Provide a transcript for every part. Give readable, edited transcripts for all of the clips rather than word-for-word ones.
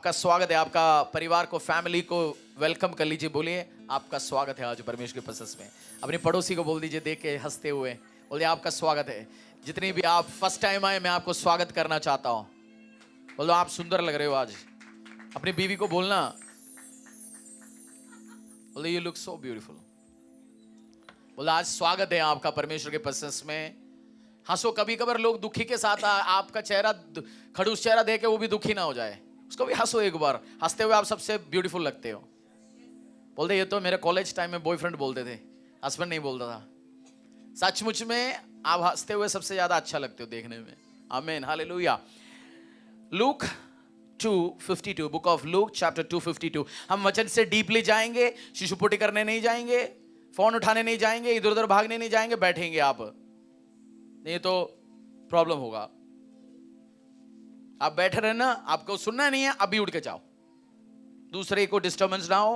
आपका स्वागत है। आपका परिवार को, फैमिली को वेलकम कर लीजिए। बोलिए आपका स्वागत है आज परमेश्वर के प्रशंस में। अपने पड़ोसी को बोल दीजिए, देख के हंसते हुए बोलिए आपका स्वागत है। जितने भी आप फर्स्ट टाइम आए, मैं आपको स्वागत करना चाहता हूँ। बोलो आप सुंदर लग रहे हो आज। अपनी बीवी को बोलना, बोलो यू लुक सो ब्यूटीफुल। बोलो आज स्वागत है आपका परमेश्वर के प्रशंस में। हंसो। कभी कभार लोग दुखी के साथ आपका चेहरा, खड़ूस चेहरा देखे वो भी दुखी ना हो जाए, उसको भी हंसो एक बार। हंसते हुए आप सबसे ब्यूटीफुल लगते हो। बोलते ये तो मेरे कॉलेज टाइम में बॉयफ्रेंड बोलते थे, हस्बैंड नहीं बोलता था। सचमुच में आप हंसते हुए सबसे ज्यादा अच्छा लगते हो देखने में। आमीन, hallelujah. Look 2:52, book of Luke chapter 2:52। हम वचन से डीपली जाएंगे। शिशुपुटी करने नहीं जाएंगे, फोन उठाने नहीं जाएंगे, इधर उधर भागने नहीं जाएंगे। बैठेंगे आप, नहीं तो प्रॉब्लम होगा। आप बैठे रहना, आपको सुनना नहीं है, अभी उठ के जाओ। दूसरे को डिस्टर्बेंस ना हो।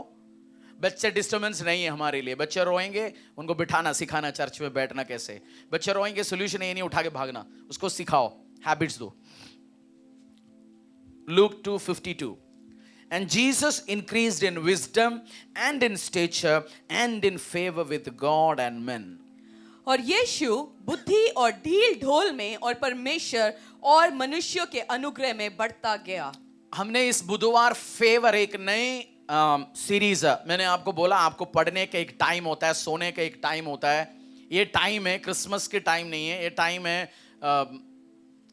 बच्चे डिस्टर्बेंस नहीं है हमारे लिए। बच्चे रोएंगे, उनको बिठाना सिखाना, चर्च में बैठना कैसे। बच्चे रोएंगे, सोल्यूशन ये नहीं उठा के भागना, उसको सिखाओ, हैबिट्स दो। Luke 2:52, and Jesus increased in wisdom and in stature and in favor with God and men. और यीशु बुद्धि और ढील ढोल में और परमेश्वर और मनुष्यों के अनुग्रह में बढ़ता गया। हमने इस बुधवार फेवर एक नई सीरीज, मैंने आपको बोला आपको पढ़ने का एक टाइम होता है, सोने का एक टाइम होता है। ये टाइम है क्रिसमस के टाइम नहीं है, ये टाइम है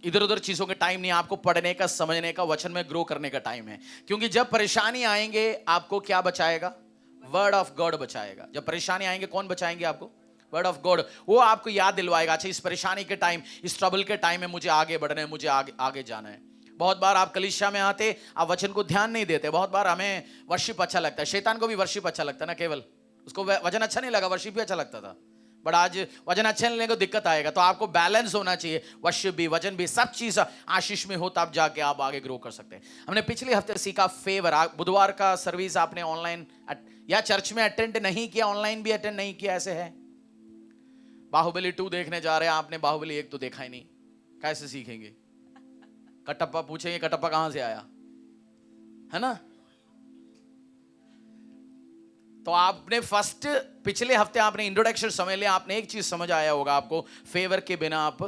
इधर उधर चीजों के टाइम नहीं है। आपको पढ़ने का, समझने का, वचन में ग्रो करने का टाइम है। क्योंकि जब परेशानी आएंगे आपको क्या बचाएगा? वर्ड ऑफ गॉड बचाएगा। जब परेशानी आएंगे कौन बचाएंगे आपको? Word of God. वो आपको याद दिलवाएगा, अच्छा इस परेशानी के टाइम, इस ट्रबल के टाइम में मुझे आगे बढ़ना है, मुझे आगे जाना है। बहुत बार आप कलीसिया में आते, आप वचन को ध्यान नहीं देते। बहुत बार हमें वर्शिप अच्छा लगता है, शैतान को भी वर्शिप अच्छा लगता है ना। केवल उसको वचन अच्छा नहीं लगा, वर्शिप भी अच्छा लगता था। बट आज वचन अच्छे लेने को दिक्कत आएगा। तो आपको बैलेंस होना चाहिए, वर्शिप भी, वचन भी, सब चीज आशीष में हो, तब जाके आप आगे ग्रो कर सकते हैं। हमने पिछले हफ्ते सीखा फेवर। बुधवार का सर्विस आपने ऑनलाइन या चर्च में अटेंड नहीं किया, ऑनलाइन भी अटेंड नहीं किया, ऐसे है। बाहुबली 2 देखने जा रहे हैं, आपने बाहुबली 1 तो देखा ही नहीं, कैसे सीखेंगे? कटप्पा पूछेंगे कटप्पा कहां से आया, है ना? तो आपने फर्स्ट, पिछले हफ्ते आपने इंट्रोडक्शन समझ लिया। आपने एक चीज समझ आया होगा, आपको फेवर के बिना आप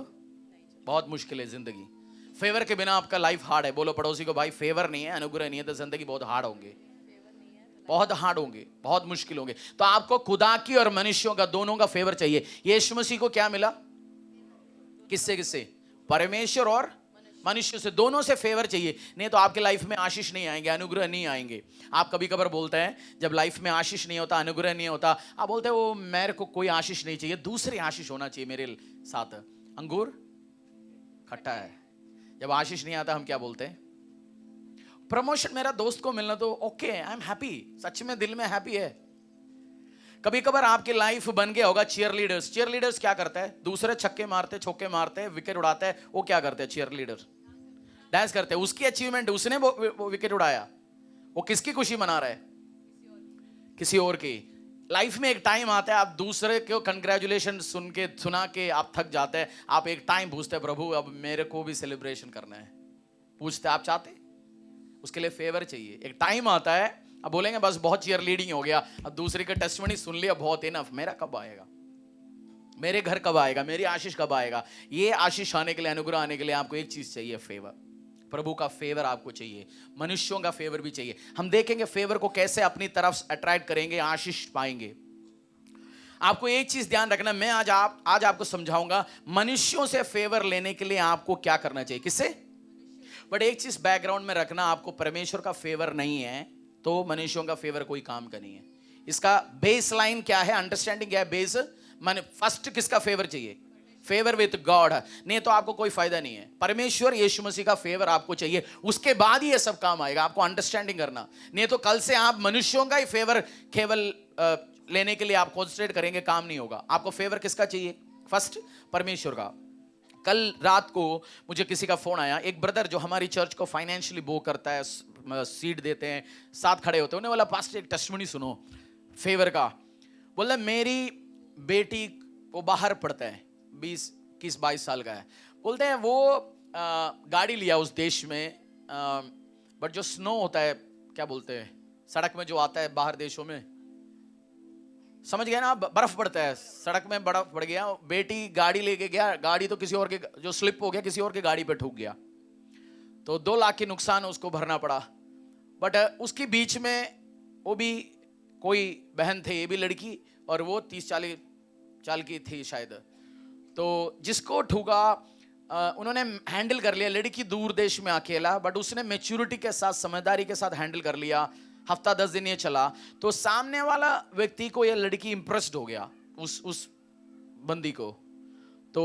बहुत मुश्किल है जिंदगी। फेवर के बिना आपका लाइफ हार्ड है। बोलो पड़ोसी को, भाई फेवर नहीं है, अनुग्रह नहीं है तो जिंदगी बहुत हार्ड होंगे, बहुत हार्ड होंगे, बहुत मुश्किल होंगे। तो आपको खुदा की और मनुष्यों का, दोनों का फेवर चाहिए। यीशु मसीह को क्या मिला? किससे किससे? परमेश्वर और मनुष्य से, दोनों से फेवर चाहिए। नहीं तो आपके लाइफ में आशीष नहीं आएंगे, अनुग्रह नहीं आएंगे। आप कभी कभार बोलते हैं जब लाइफ में आशीष नहीं होता, अनुग्रह नहीं होता, आप बोलते हैं वो मेरे को कोई आशीष नहीं चाहिए, दूसरे आशीष होना चाहिए मेरे साथ। अंगूर खट्टा है। जब आशीष नहीं आता हम क्या बोलते हैं? प्रमोशन मेरा दोस्त को मिलना तो ओके, आई एम हैप्पी, सच में दिल में हैप्पी है। कभी कभार आपकी लाइफ बन गया होगा चीयर लीडर्स। चीयर लीडर्स क्या करता है? दूसरे छक्के मारते, चौके मारते, विकेट उड़ाते हैं। वो क्या करते हैं? चीयर लीडर डांस करते हैं। उसकी अचीवमेंट, उसने वो विकेट उड़ाया, वो किसकी खुशी मना रहा है? किसी और की। लाइफ में एक टाइम आता है आप दूसरे को कंग्रेचुलेशन सुना के आप थक जाते हैं। आप एक टाइम पूछते हैं, प्रभु अब मेरे को भी सेलिब्रेशन करना है। पूछते आप चाहते? उसके लिए फेवर चाहिए। एक टाइम आता है, अब बोलेंगे बस बहुत चीयर लीडिंग हो गया, अब दूसरे का टेस्टिमनी सुन लिया, बहुत इनफ। मेरा कब आएगा? मेरे घर कब आएगा? मेरी आशीष कब आएगा? ये आशीष आने के लिए, अनुग्रह आने के लिए आपको एक चीज चाहिए, फेवर। प्रभु का फेवर आपको चाहिए, मनुष्यों का फेवर भी चाहिए। हम देखेंगे फेवर को कैसे अपनी तरफ अट्रैक्ट करेंगे, आशीष पाएंगे। आपको एक चीज ध्यान रखना, मैं आज आपको समझाऊंगा मनुष्यों से फेवर लेने के लिए आपको क्या करना चाहिए। किससे? बट एक चीज बैकग्राउंड में रखना, आपको परमेश्वर का फेवर नहीं है तो मनुष्यों का फेवर कोई काम का नहीं है। इसका बेस लाइन क्या है, अंडरस्टैंडिंग क्या है? बेस फर्स्ट किसका फेवर चाहिए? Favour with God. नहीं तो आपको कोई फायदा नहीं है। परमेश्वर यीशु मसीह का फेवर आपको चाहिए, उसके बाद ही ये सब काम आएगा। आपको अंडरस्टैंडिंग करना, नहीं तो कल से आप मनुष्यों का ही फेवर केवल लेने के लिए आप कॉन्सेंट्रेट करेंगे, काम नहीं होगा। आपको फेवर किसका चाहिए? फर्स्ट परमेश्वर का। कल रात को मुझे किसी का फोन आया, एक ब्रदर जो हमारी चर्च को फाइनेंशियली वो करता है, सीड देते हैं, साथ खड़े होते हैं। उन्हें बोला पास्टर एक टेस्टिमनी सुनो फेवर का। बोला मेरी बेटी वो बाहर पढ़ता है, 20-22 साल का है। बोलते हैं वो गाड़ी लिया उस देश में, बट जो स्नो होता है, क्या बोलते हैं, सड़क में जो आता है बाहर देशों में, समझ गए ना आप, बर्फ पड़ता है, सड़क में बर्फ पड़ गया, बेटी गाड़ी लेके गया, गाड़ी तो किसी और के, जो स्लिप हो गया किसी और के गाड़ी पे ठुक गया, तो 2 लाख की नुकसान उसको भरना पड़ा। बट उसके बीच में वो भी कोई बहन थे, ये भी लड़की, और वो 30-40 साल की थी शायद। तो जिसको ठुका उन्होंने हैंडल कर लिया, लड़की दूर देश में अकेला, बट उसने मैच्योरिटी के साथ, समझदारी के साथ हैंडल कर लिया। हफ्ता 10 दिन ये चला, तो सामने वाला व्यक्ति को ये लड़की इंप्रेस्ड हो गया, उस बंदी को। तो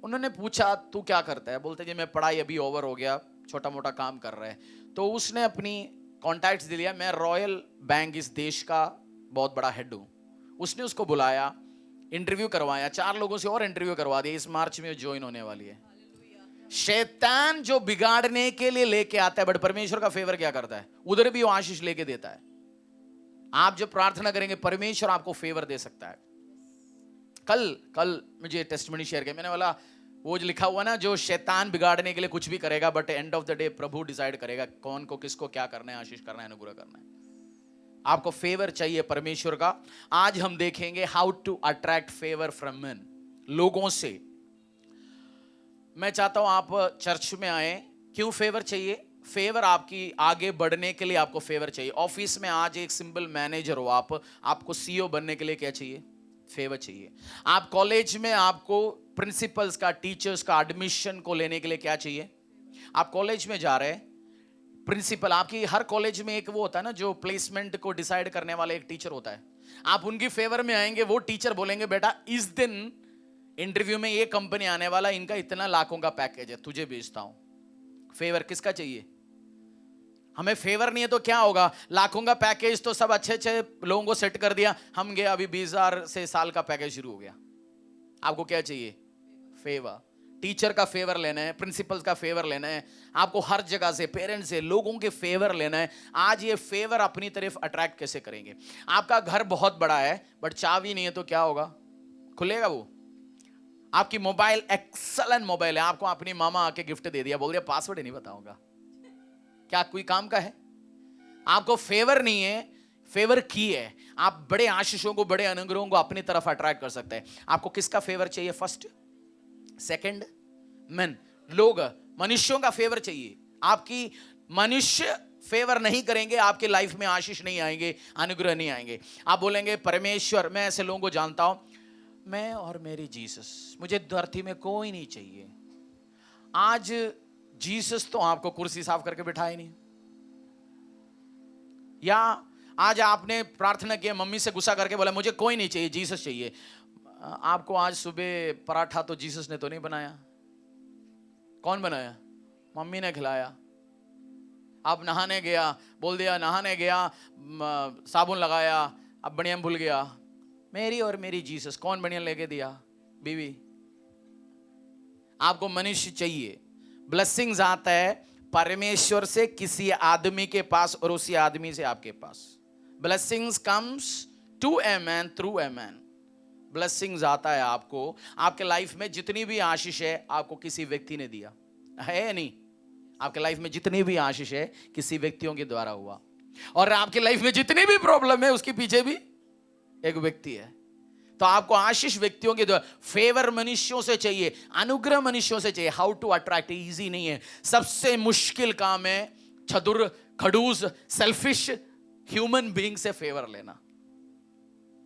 उन्होंने पूछा तू क्या करता है, बोलते जी मैं पढ़ाई अभी ओवर हो गया, छोटा मोटा काम कर रहा है। तो उसने अपनी कॉन्टैक्ट्स दे लिया, मैं रॉयल बैंक इस देश का बहुत बड़ा हेड हूँ। उसने उसको बुलाया, इंटरव्यू करवाया, 4 लोगों से और इंटरव्यू करवा दिया, इस मार्च में ज्वाइन होने वाली है। शैतान जो बिगाड़ने के लिए लेके आता है, बट परमेश्वर का फेवर क्या करता है, उधर भी वो आशीष लेके देता है। आप जब प्रार्थना करेंगे परमेश्वर आपको फेवर दे सकता है। कल मुझे टेस्टिमनी शेयर किया, मैंने बोला वो जो लिखा हुआ ना, जो शैतान बिगाड़ने के लिए कुछ भी करेगा, but end of the day Prabhu decide करेगा कौन को किसको क्या करना है, आशीष करना है, अनुग्रह करना है। आपको फेवर चाहिए परमेश्वर का। आज हम देखेंगे how to attract favour from men, लोगों से। मैं चाहता हूं आप चर्च में आए। क्यों फेवर चाहिए? फेवर आपकी आगे बढ़ने के लिए आपको फेवर चाहिए। ऑफिस में आज एक सिंपल मैनेजर हो आप, आपको सीईओ बनने के लिए क्या चाहिए? फेवर चाहिए। आप कॉलेज में आपको प्रिंसिपल्स का, टीचर्स का एडमिशन को लेने के लिए क्या चाहिए? आप कॉलेज में जा रहे हैं, प्रिंसिपल, आपकी हर कॉलेज में एक वो होता है ना, जो प्लेसमेंट को डिसाइड करने वाला एक टीचर होता है। आप उनकी फेवर में आएंगे, वो टीचर बोलेंगे बेटा इस दिन इंटरव्यू में ये कंपनी आने वाला, इनका इतना लाखों का पैकेज है, तुझे भेजता हूं। फेवर किसका चाहिए? हमें फेवर नहीं है तो क्या होगा? लाखों का पैकेज तो सब अच्छे अच्छे लोगों को सेट कर दिया, हम गए अभी 20,000 से साल का पैकेज शुरू हो गया। आपको क्या चाहिए? फेवर। टीचर का फेवर लेना है, प्रिंसिपल्स का फेवर लेना है, आपको हर जगह से, पेरेंट्स से, लोगों के फेवर लेना है। आज ये फेवर अपनी तरफ अट्रैक्ट कैसे करेंगे? आपका घर बहुत बड़ा है बट चाबी नहीं है तो क्या होगा? खुलेगा वो? आपकी मोबाइल एक्सलेंट मोबाइल है, आपको अपनी मामा आके गिफ्ट दे दिया, बोल दिया पासवर्ड ही नहीं बताऊंगा, क्या कोई काम का है? आपको फेवर नहीं है, फेवर की है। आप बड़े आशीषों को, बड़े अनुग्रहों को अपनी तरफ अट्रैक्ट कर सकते हैं। आपको किसका फेवर चाहिए? फर्स्ट, सेकंड, मैन, लोग, मनुष्यों का फेवर चाहिए। आपकी मनुष्य फेवर नहीं करेंगे, आपके लाइफ में आशीष नहीं आएंगे, अनुग्रह नहीं आएंगे। आप बोलेंगे परमेश्वर, मैं ऐसे लोगों को जानता हूं, मैं और मेरी जीसस, मुझे धरती में कोई नहीं चाहिए। आज जीसस तो आपको कुर्सी साफ करके बिठाए नहीं, या आज आपने प्रार्थना किया, मम्मी से गुस्सा करके बोला मुझे कोई नहीं चाहिए, जीसस चाहिए। आपको आज सुबह पराठा तो जीसस ने तो नहीं बनाया, कौन बनाया? मम्मी ने खिलाया। आप नहाने गया, बोल दिया नहाने गया, साबुन लगाया, अब बनियान भूल गया, मेरी और मेरी जीसस, कौन बनियान लेके दिया? बीवी। आपको मनुष्य चाहिए। ब्लेसिंग्स आता है परमेश्वर से किसी आदमी के पास और उसी आदमी से आपके पास। Blessings comes to a man through a man. Blessings आता है आपको, आपके लाइफ में जितनी भी आशीष है आपको किसी व्यक्ति ने दिया है या नहीं? आपके लाइफ में जितनी भी आशीष है किसी व्यक्तियों के द्वारा हुआ, और आपके लाइफ में जितनी भी प्रॉब्लम है उसके पीछे भी एक व्यक्ति है। तो आपको आशीष व्यक्तियों के द्वारा, फेवर मनुष्यों से चाहिए, अनुग्रह मनुष्यों से चाहिए। हाउ टू अट्रैक्ट इजी नहीं है, सबसे मुश्किल काम है चतुर, खड़ूस, सेल्फिश ह्यूमन बीइंग से फेवर लेना।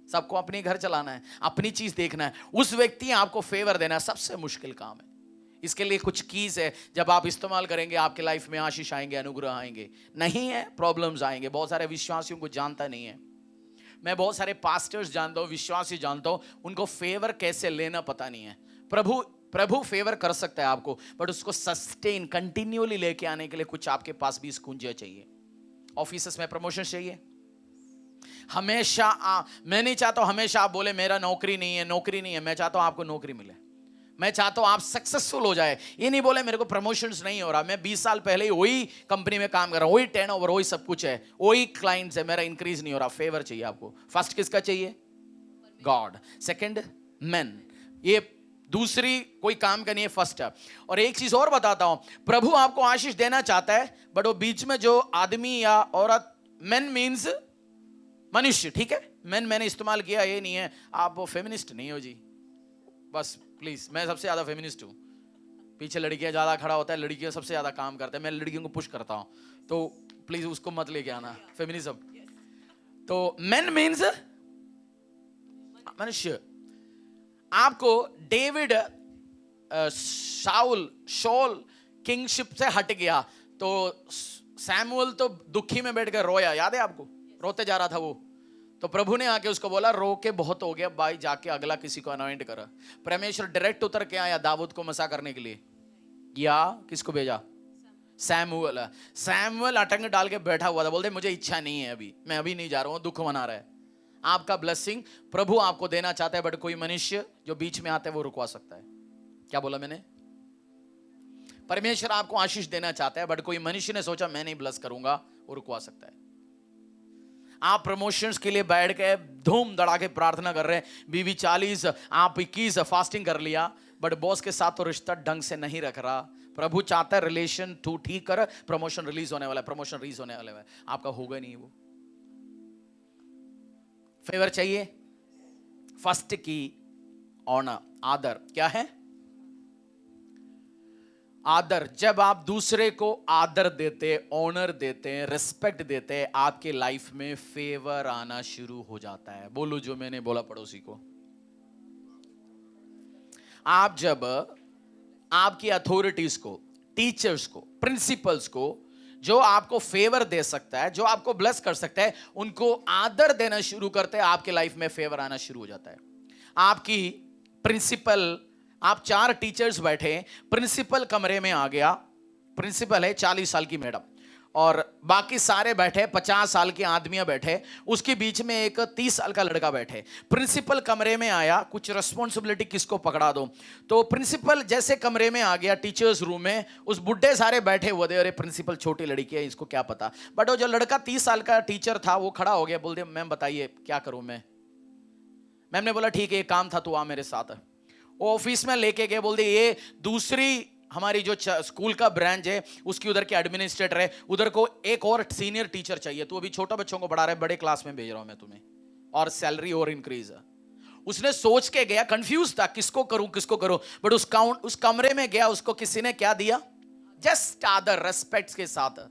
सबको अपने घर चलाना है, अपनी चीज देखना है, उस व्यक्ति आपको फेवर देना सबसे मुश्किल काम है। इसके लिए कुछ कीज है, जब आप इस्तेमाल करेंगे आपके लाइफ में आशीष आएंगे, अनुग्रह आएंगे। नहीं है, प्रॉब्लम्स आएंगे। बहुत सारे विश्वासियों को जानता नहीं है। मैं बहुत सारे पास्टर्स जानता हूं, विश्वासी जानता हूं, उनको फेवर कैसे लेना पता नहीं है। प्रभु फेवर कर सकता है आपको, बट उसको सस्टेन, कंटिन्यूअली लेके आने के लिए कुछ आपके पास भी कुंजियां चाहिए। ऑफिस में प्रमोशन चाहिए। हमेशा मैं नहीं चाहता हूं हमेशा आप बोले मेरा नौकरी नहीं है, नौकरी नहीं है। मैं चाहता हूं आपको नौकरी मिले। मैं चाहता हूं आप सक्सेसफुल हो जाए। ये नहीं बोले मेरे को प्रमोशंस नहीं हो रहा, मैं 20 साल पहले ही वही कंपनी में काम कर रहा हूं, वही टर्नओवर, वही सब कुछ है, वही क्लाइंट्स है, मेरा इंक्रीज नहीं हो रहा। फेवर चाहिए आपको। फर्स्ट किसका चाहिए? गॉड। Second man. ये दूसरी कोई काम करनी है, फर्स्ट है। और एक चीज और बताता हूं, प्रभु आपको आशीष देना चाहता है, बट वो बीच में जो आदमी या औरत, मेन मीन्स मनुष्य, ठीक है, मैंने इस्तेमाल किया, ये नहीं है आप वो फेमिनिस्ट नहीं हो जी, बस प्लीज, मैं सबसे ज्यादा फेमिनिस्ट हूं। पीछे लड़कियां ज्यादा खड़ा होता है, लड़कियां सबसे ज्यादा काम करते हैं, मैं लड़कियों को पुश करता हूं, तो प्लीज उसको मत लेके आना फेमिनिज्म। तो मेन मीन्स मनुष्य। आपको डेविड शॉल किंगशिप से हट गया, तो सैमुअल तो दुखी में बैठ कर रोया, याद है आपको, रोते जा रहा था वो, तो प्रभु ने आके उसको बोला रो के बहुत हो गया भाई, जाके अगला किसी को अनॉइंट कर। परमेश्वर डायरेक्ट उतर के आया दाऊद को मसा करने के लिए, या किसको भेजा? सैमुअल अटंग डाल के बैठा हुआ था, बोलते मुझे इच्छा नहीं है अभी, मैं अभी नहीं जा रहा हूं, दुख मना रहा है। आपका ब्लेसिंग प्रभु आपको देना चाहता है, बट कोई मनुष्य जो बीच में आता है वो रुकवा सकता है। क्या बोला मैंने? परमेश्वर आपको आशीष देना चाहता है, बट कोई मनुष्य ने सोचा मैं नहीं ब्लेस करूंगा, वो रुकवा सकता है। आप प्रमोशंस के लिए बैठ के धूम धड़ाके प्रार्थना कर रहे हैं, बीवी 40, आप 21 फास्टिंग कर लिया, बट बॉस के साथ तो रिश्ता ढंग से नहीं रख रहा। प्रभु चाहता है रिलेशन तू ठीक कर, प्रमोशन रिलीज होने वाला है, प्रमोशन रिलीज होने वाला है, आपका होगा नहीं वो। फेवर चाहिए, फर्स्ट की ऑनर, आदर। क्या है आदर? जब आप दूसरे को आदर देते, ऑनर देते हैं, रिस्पेक्ट देते हैं, आपके लाइफ में फेवर आना शुरू हो जाता है। बोलो जो मैंने बोला पड़ोसी को। आप जब आपकी अथॉरिटीज को, टीचर्स को, प्रिंसिपल्स को, जो आपको फेवर दे सकता है, जो आपको ब्लेस कर सकता है, उनको आदर देना शुरू करते हैं, आपके लाइफ में फेवर आना शुरू हो जाता है। आपकी प्रिंसिपल, आप 4 टीचर्स बैठे, प्रिंसिपल कमरे में आ गया, प्रिंसिपल है 40 साल की मैडम, और बाकी सारे बैठे 50 साल के आदमियां बैठे, उसके बीच में एक 30 साल का लड़का बैठे। प्रिंसिपल कमरे में आया, कुछ रिस्पॉन्सिबिलिटी किसको पकड़ा दो, तो प्रिंसिपल जैसे कमरे में आ गया टीचर्स रूम में, उस बुड्ढे सारे बैठे हुए थे, अरे प्रिंसिपल छोटी लड़की है, इसको क्या पता। बट वो जो लड़का 30 साल का टीचर था, वो खड़ा हो गया, बोल दिया मैम बताइए क्या करूं मैं। मैम ने बोला ठीक है, एक काम था, तू आ मेरे साथ। वो ऑफिस में लेके गए, बोल दिए ये दूसरी हमारी जो स्कूल का ब्रांच है, उसकी उधर के एडमिनिस्ट्रेटर है, उधर को एक और सीनियर टीचर चाहिए, तू अभी छोटा बच्चों को पढ़ा रहा है, बड़े क्लास में भेज रहा हूं मैं तुम्हें, और सैलरी और इंक्रीज है। उसने सोच के गया, कंफ्यूज था किसको करूं किसको करूं, बट उस कमरे में गया, उसको किसी ने क्या दिया? जस्ट आदर, रेस्पेक्ट के साथ।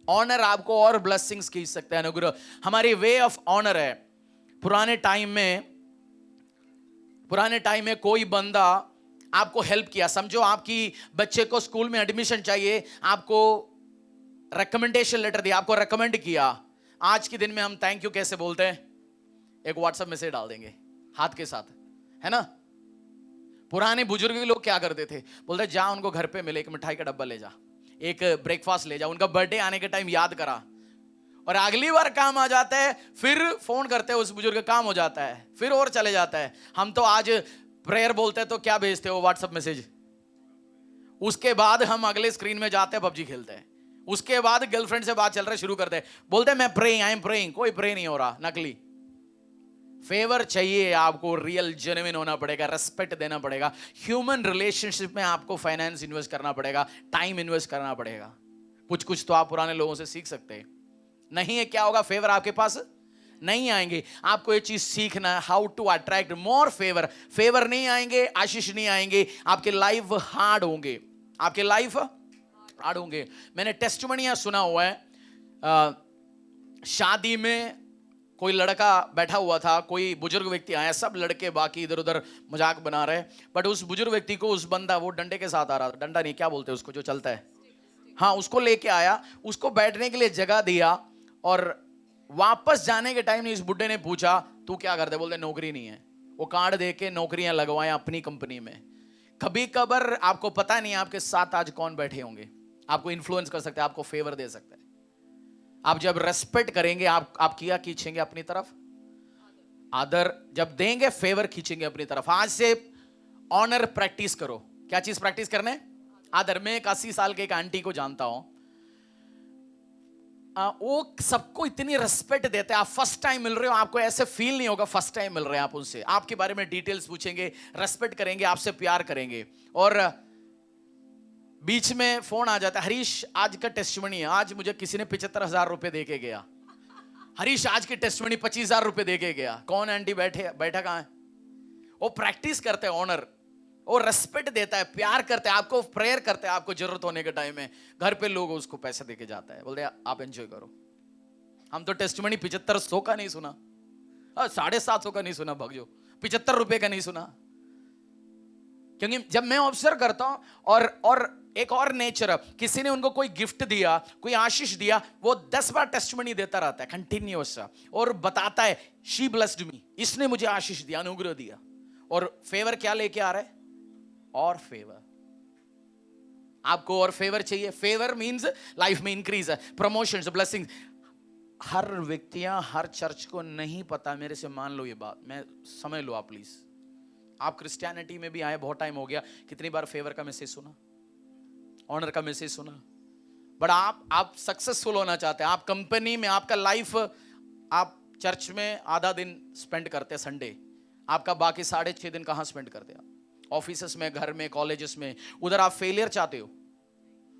ऑनर आपको और ब्लेसिंग्स की सकता है, अनुग्रह हमारी वे ऑफ ऑनर है। पुराने टाइम में कोई बंदा आपको हेल्प किया, समझो आपकी बच्चे को स्कूल में एडमिशन चाहिए, आपको रिकमेंडेशन लेटर दिया, आपको रिकमेंड किया। आज के दिन में हम थैंक यू कैसे बोलते हैं? एक व्हाट्सएप मैसेज डाल देंगे हाथ के साथ, है ना। पुराने बुजुर्ग लोग क्या करते थे, बोलते जा उनको घर पे मिले, एक मिठाई का डब्बा ले जा, एक ब्रेकफास्ट ले जा, उनका बर्थडे आने के टाइम याद करा, और अगली बार काम आ जाता है, फिर फोन करते हैं उस बुजुर्ग, काम हो जाता है, फिर और चले जाता है। हम तो आज प्रेयर बोलते हैं तो क्या भेजते हो? WhatsApp message. उसके बाद हम अगले स्क्रीन में जाते हैं, पबजी खेलते हैं, उसके बाद गर्लफ्रेंड से बात चल रहा है, शुरू करते हैं, बोलते हैं मैं प्रेइंग, आई एम प्रेइंग, कोई प्रे नहीं हो रहा, नकली। फेवर चाहिए आपको, रियल जेन्युइन होना पड़ेगा, रेस्पेक्ट देना पड़ेगा। ह्यूमन रिलेशनशिप में आपको फाइनेंस इन्वेस्ट करना पड़ेगा, टाइम इन्वेस्ट करना पड़ेगा। कुछ तो आप पुराने लोगों से सीख सकते हैं। नहीं है क्या होगा? फेवर आपके पास नहीं आएंगे। आपको ये चीज सीखना है, how to attract more favour. Favour नहीं आएंगे, आशीष नहीं आएंगे, आपके लाइफ हार्ड होंगे, आपके लाइफ हार्ड होंगे। मैंने टेस्टिमोनियां सुना हुआ है, शादी में कोई लड़का बैठा हुआ था, कोई बुजुर्ग व्यक्ति आया, सब लड़के बाकी इधर उधर मजाक बना रहे, बट उस बुजुर्ग व्यक्ति को उस बंदा, वो डंडे के साथ आ रहा था, डंडा नहीं क्या बोलते उसको जो चलता है, हाँ, उसको लेके आया, उसको बैठने के लिए जगह दिया, और वापस जाने के टाइम इस बुड्ढे ने पूछा तू क्या करते? बोलते नौकरी नहीं है। वो कार्ड दे के नौकरियां लगवाएं अपनी कंपनी में। कभी कभार आपको पता नहीं आपके साथ आज कौन बैठे होंगे, आपको इन्फ्लुएंस कर सकते हैं, आपको फेवर दे सकते हैं। आप जब रेस्पेक्ट करेंगे, आप क्या खींचेंगे अपनी तरफ? आदर जब देंगे, फेवर खींचेंगे अपनी तरफ। आज से ऑनर प्रैक्टिस करो। क्या चीज प्रैक्टिस करने? आदर। मैं एक 80 साल के एक आंटी को जानता हूं, वो सबको इतनी रिस्पेक्ट देते हैं। आप फर्स्ट टाइम मिल रहे हो, आपको ऐसे फील नहीं होगा फर्स्ट टाइम मिल रहे हैं आप उनसे। आपके बारे में डिटेल्स पूछेंगे, रेस्पेक्ट करेंगे, आपसे प्यार करेंगे। और बीच में फोन आ जाता है, हरीश आज का टेस्टिमनी है, आज मुझे किसी ने 75,000 रुपए दे के गया। हरीश आज की टेस्टिमनी 25,000 रुपए दे के गया। कौन आंटी बैठा कहाँ है? वो प्रैक्टिस करते हैं ऑनर, वो रेस्पेक्ट देता है, प्यार करते हैं, आपको प्रेयर करते हैं, आपको जरूरत होने के टाइम में घर पे लोग उसको पैसे देके जाता है, बोलते हैं आप एंजॉय करो। हम तो टेस्टिमनी 7500 का नहीं सुना, 750 का नहीं सुना, भगजो 75 रुपए का नहीं सुना। क्योंकि जब मैं ऑब्जर्व करता हूं, और एक और नेचर, किसी ने उनको कोई गिफ्ट दिया, कोई आशीष दिया, वो 10 बार टेस्टिमनी देता रहता है कंटिन्यूअस, और बताता है शी ब्लेस्ड मी, इसने मुझे आशीष दिया, अनुग्रह दिया। और फेवर क्या लेके आ रहा है? और फेवर। आपको और फेवर चाहिए? फेवर मींस लाइफ में इंक्रीज है, प्रमोशंस, ब्लेसिंग्स। हर व्यक्तियां, हर चर्च को नहीं पता, मेरे से मान लो ये बात, मैं समझ लो आप प्लीज। आप क्रिश्चियनिटी में भी आए बहुत टाइम हो गया, कितनी बार फेवर का मैसेज सुना, ऑनर का मैसेज सुना, बट आप सक्सेसफुल होना चाहते हैं, आप कंपनी में, आपका लाइफ, आप चर्च में आधा दिन स्पेंड करते हैं संडे, आपका बाकी 6.5 दिन कहां स्पेंड करते हैं? ऑफिसेस में, घर में, कॉलेजेस में। उधर आप फेलियर चाहते हो,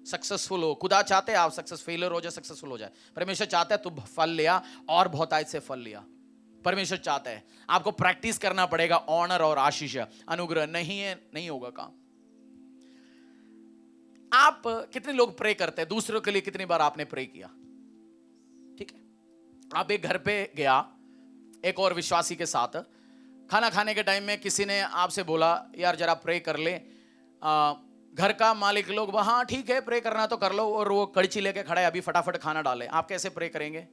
सक्सेसफुल हो। खुदा चाहते हैं आप सक्सेस, फेलियर हो जाए, सक्सेसफुल हो जाए। परमेश्वर चाहता है तू फल लिया और बहुत आज से फल लिया। परमेश्वर चाहता है, आपको प्रैक्टिस करना पड़ेगा ऑनर और आशीष, अनुग्रह नहीं है, नहीं होगा काम। आप कितने लोग प्रे करते हैं दूसरों के लिए? कितनी बार आपने प्रे किया? ठीक है, आप एक घर पे गया एक और विश्वासी के साथ, खाना खाने के टाइम में किसी ने आपसे बोला यार जरा प्रे कर ले। घर का मालिक लोग वहां ठीक है प्रे करना तो कर लो, और वो कड़ची लेके खड़ा है, अभी फटाफट खाना डाले। आप कैसे प्रे करेंगे?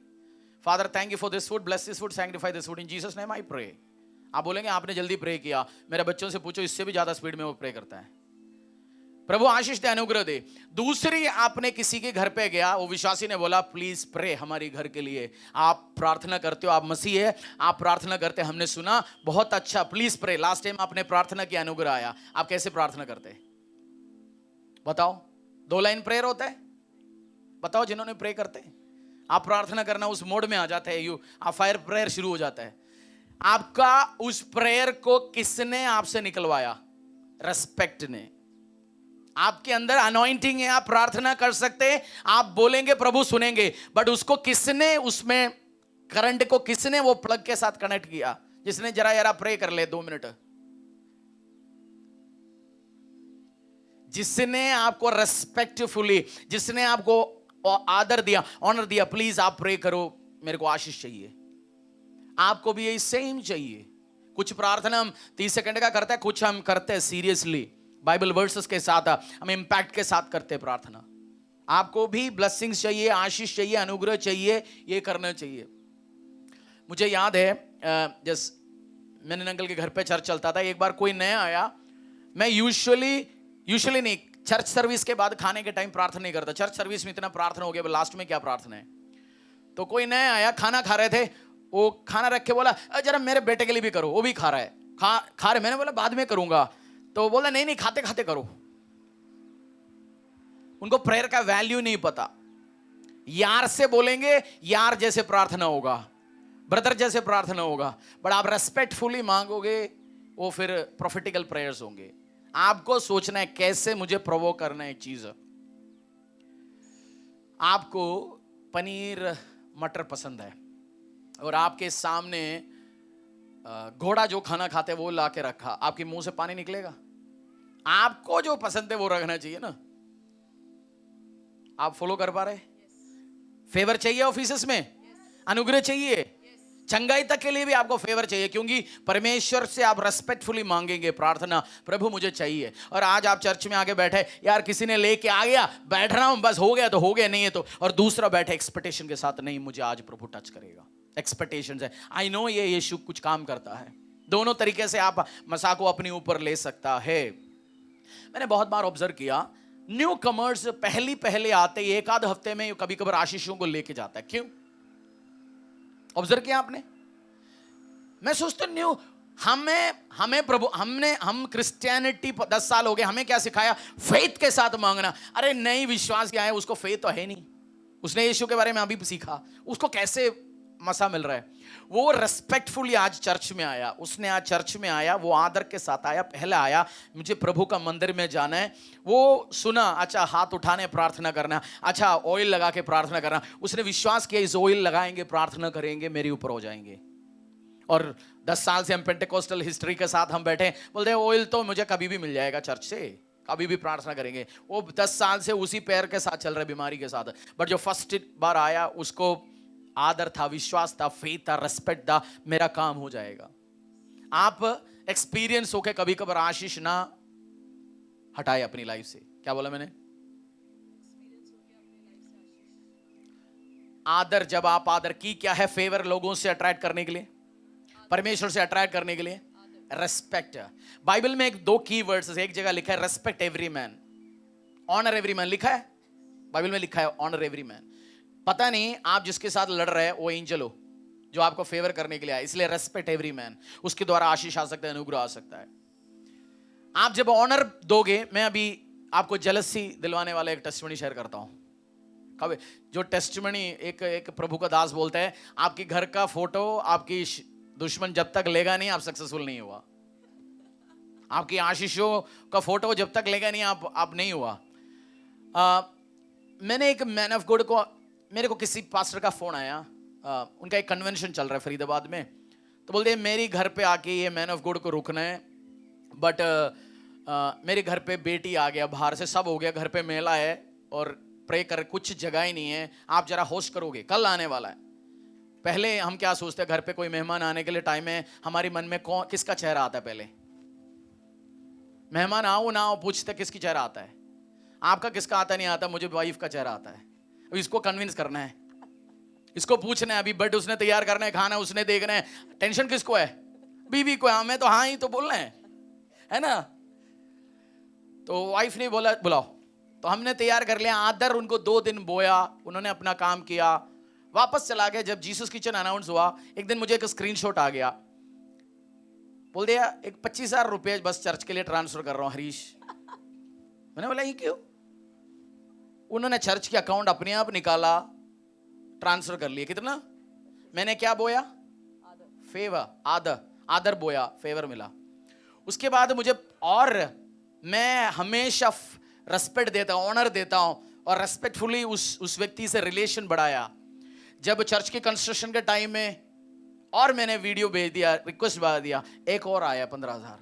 Father thank you for this food, bless this food, sanctify this food in Jesus name I pray. आप बोलेंगे आपने जल्दी प्रे किया, मेरे बच्चों से पूछो इससे भी ज्यादा स्पीड में वो प्रे करता है। प्रभु आशीष दे, अनुग्रह दे। दूसरी, आपने किसी के घर पे गया, वो विश्वासी ने बोला प्लीज प्रे हमारी घर के लिए, आप प्रार्थना करते हो, आप मसीह है, आप प्रार्थना करते, हमने सुना, बहुत अच्छा, प्लीज प्रे। लास्ट टाइम आपने प्रार्थना की, अनुग्रह आया। आप कैसे प्रार्थना करते? बताओ। 2 लाइन प्रेयर होता है? बताओ जिन्होंने प्रे करते हैं। आप प्रार्थना करना उस मोड में आ जाता है, आप फायर प्रेयर शुरू हो जाता है। आपका उस प्रेयर को किसने आपसे निकलवाया? रेस्पेक्ट ने। आपके अंदर अनॉइंटिंग है, आप प्रार्थना कर सकते हैं, आप बोलेंगे प्रभु सुनेंगे, बट उसको किसने, उसमें करंट को किसने वो प्लग के साथ कनेक्ट किया? जिसने जरा प्रे कर ले 2 मिनट, जिसने आपको रेस्पेक्टफुली, जिसने आपको आदर दिया, ऑनर दिया, प्लीज आप प्रे करो, मेरे को आशीष चाहिए। आपको भी यही सेम चाहिए। कुछ प्रार्थना हम 30 सेकंड का करते हैं, कुछ हम करते हैं सीरियसली, बाइबल वर्सेस के साथ, हम इम्पैक्ट के साथ करते हैं प्रार्थना। आपको भी ब्लेसिंग्स चाहिए, आशीष चाहिए, अनुग्रह चाहिए, ये करना चाहिए। मुझे याद है जस मैंने अंकल के घर पे चर्च चलता था, एक बार कोई नया आया, मैं यूजुअली नहीं, चर्च सर्विस के बाद खाने के टाइम प्रार्थना नहीं करता। चर्च सर्विस में इतना प्रार्थना हो गया, लास्ट में क्या प्रार्थना है? तो कोई नया आया, खाना खा रहे थे, वो खाना रख के बोला जरा मेरे बेटे के लिए भी करो, वो भी खा रहा है, खा रहे। मैंने बोला बाद में करूंगा, तो बोला नहीं खाते खाते करो। उनको प्रेयर का वैल्यू नहीं पता। यार से बोलेंगे यार जैसे प्रार्थना होगा, ब्रदर जैसे प्रार्थना होगा, बट आप रेस्पेक्टफुली मांगोगे, वो फिर प्रोफेटिकल प्रेयर्स होंगे। आपको सोचना है कैसे मुझे प्रोवोक करना है चीज। आपको पनीर मटर पसंद है और आपके सामने घोड़ा जो खाना खाते वो ला के रखा, आपके मुंह से पानी निकलेगा? आपको जो पसंद है वो रखना चाहिए ना। आप फॉलो कर पा रहे? फेवर चाहिए ऑफिसेस में, अनुग्रह चाहिए, चंगाई तक के लिए भी आपको फेवर चाहिए, क्योंकि परमेश्वर से आप रेस्पेक्टफुली मांगेंगे प्रार्थना, प्रभु मुझे चाहिए। और आज आप चर्च में आके बैठे, यार किसी ने लेके आ गया, बैठ रहा हूं, बस हो गया तो हो गया, नहीं है तो, और दूसरा बैठे एक्सपेक्टेशन के साथ, नहीं मुझे आज प्रभु टच करेगा, एक्सपेक्टेशन है। आई नो ये यीशु कुछ काम करता है। दोनों तरीके से आप मसा को अपने ऊपर ले सकता है। मैंने बहुत बार ऑब्जर्व किया, न्यू कमर्स पहले आते ही 1 आध हफ्ते में कभी कभार आशीषों को लेके जाता है। क्यों? ऑब्जर्व किया आपने? मैं सोचता न्यू, हमें प्रभु, हम क्रिश्चियनिटी 10 साल हो गए, हमें क्या सिखाया? फेथ के साथ मांगना। अरे नहीं, विश्वास क्या है, उसको फेथ तो है नहीं, उसने यीशु के बारे में अभी सीखा, उसको कैसे मसा मिल रहा है। वो रेस्पेक्टफुली आज चर्च में आया, उसने आज चर्च में आया, वो आदर के साथ आया, पहले आया मुझे प्रभु का मंदिर में जाना है, वो सुना, अच्छा हाथ उठाने प्रार्थना करना, अच्छा ऑयल लगा के प्रार्थना करना, उसने विश्वास किया इस ऑयल लगाएंगे प्रार्थना करेंगे मेरे ऊपर हो जाएंगे। और 10 साल से हम पेंटेकोस्टल हिस्ट्री के साथ हम बैठे, बोलते हैं ऑयल तो मुझे कभी भी मिल जाएगा चर्च से, कभी भी प्रार्थना करेंगे। वो 10 साल से उसी पैर के साथ चल रहा है, बीमारी के साथ। बट जो फर्स्ट बार आया उसको आदर था, विश्वास था, फेथ था, रेस्पेक्ट था, मेरा काम हो जाएगा। आप एक्सपीरियंस होके कभी कभार आशीष ना हटाए अपनी लाइफ से। क्या बोला मैंने? आदर, जब आप आदर की क्या है? फेवर लोगों से अट्रैक्ट करने के लिए, परमेश्वर से अट्रैक्ट करने के लिए रेस्पेक्ट। बाइबल में एक 2 की वर्ड्स, एक जगह लिखा है respect every man, honour every man लिखा है, बाइबल में लिखा है ऑनर एवरी मैन। पता नहीं आप जिसके साथ लड़ रहे हैं वो एंजल हो जो आपको फेवर करने के लिए आया, इसलिए रेस्पेक्ट एवरी मैन, उसके द्वारा आशीष आ सकता है, अनुग्रह आ सकता है। आप जब ऑनर दोगे, मैं अभी आपको जेलसी दिलवाने वाला एक टेस्टिमनी शेयर करता हूं। कब जो टेस्टिमनी एक प्रभु का दास बोलता है, आपकी घर का फोटो आपकी दुश्मन जब तक लेगा नहीं आप सक्सेसफुल नहीं हुआ। आपकी आशीषों का फोटो जब तक लेगा नहीं आप नहीं हुआ। मैंने एक मैन ऑफ गॉड को, मेरे को किसी पास्टर का फोन आया, उनका एक कन्वेंशन चल रहा है फरीदाबाद में, तो बोलते हैं मेरी घर पे आके ये मैन ऑफ गॉड को रुकना है, बट मेरे घर पे बेटी आ गया, बाहर से सब हो गया, घर पे मेला है और प्रे कर, कुछ जगह ही नहीं है, आप जरा होस्ट करोगे, कल आने वाला है। पहले हम क्या सोचते हैं, घर पे कोई मेहमान आने के लिए टाइम है, हमारे मन में कौन किसका चेहरा आता है? पहले मेहमान आओ ना आओ पूछते किसकी चेहरा आता है? आपका किसका आता नहीं आता? मुझे वाइफ का चेहरा आता है। अब इसको कन्विंस करना है, इसको पूछना है, अभी बट उसने तैयार करना है, खाना उसने देखना है, टेंशन किसको है? बीवी को। हमें तो हाँ ही तो बोलना है ना? तो वाइफ ने बोला बुलाओ, तो हमने तैयार कर लिया, आदर उनको 2 दिन बोया, उन्होंने अपना काम किया, वापस चला गया। जब जीसस किचन अनाउंस हुआ, एक दिन मुझे एक स्क्रीनशॉट आ गया, बोल दिया एक 25,000 रुपए बस चर्च के लिए ट्रांसफर कर रहा हूं हरीश। मैंने बोला ये क्यों? उन्होंने चर्च के अकाउंट अपने आप निकाला, ट्रांसफर कर लिए। कितना? मैंने क्या बोया? फेवर, आदर बोया, फेवर मिला। उसके बाद मुझे, और मैं हमेशा रेस्पेक्ट देता हूं, ऑनर देता हूं, और रेस्पेक्टफुली उस व्यक्ति से रिलेशन बढ़ाया। जब चर्च के कंस्ट्रक्शन के टाइम में और मैंने वीडियो भेज दिया, रिक्वेस्ट भेज दिया, एक और आया 15,000।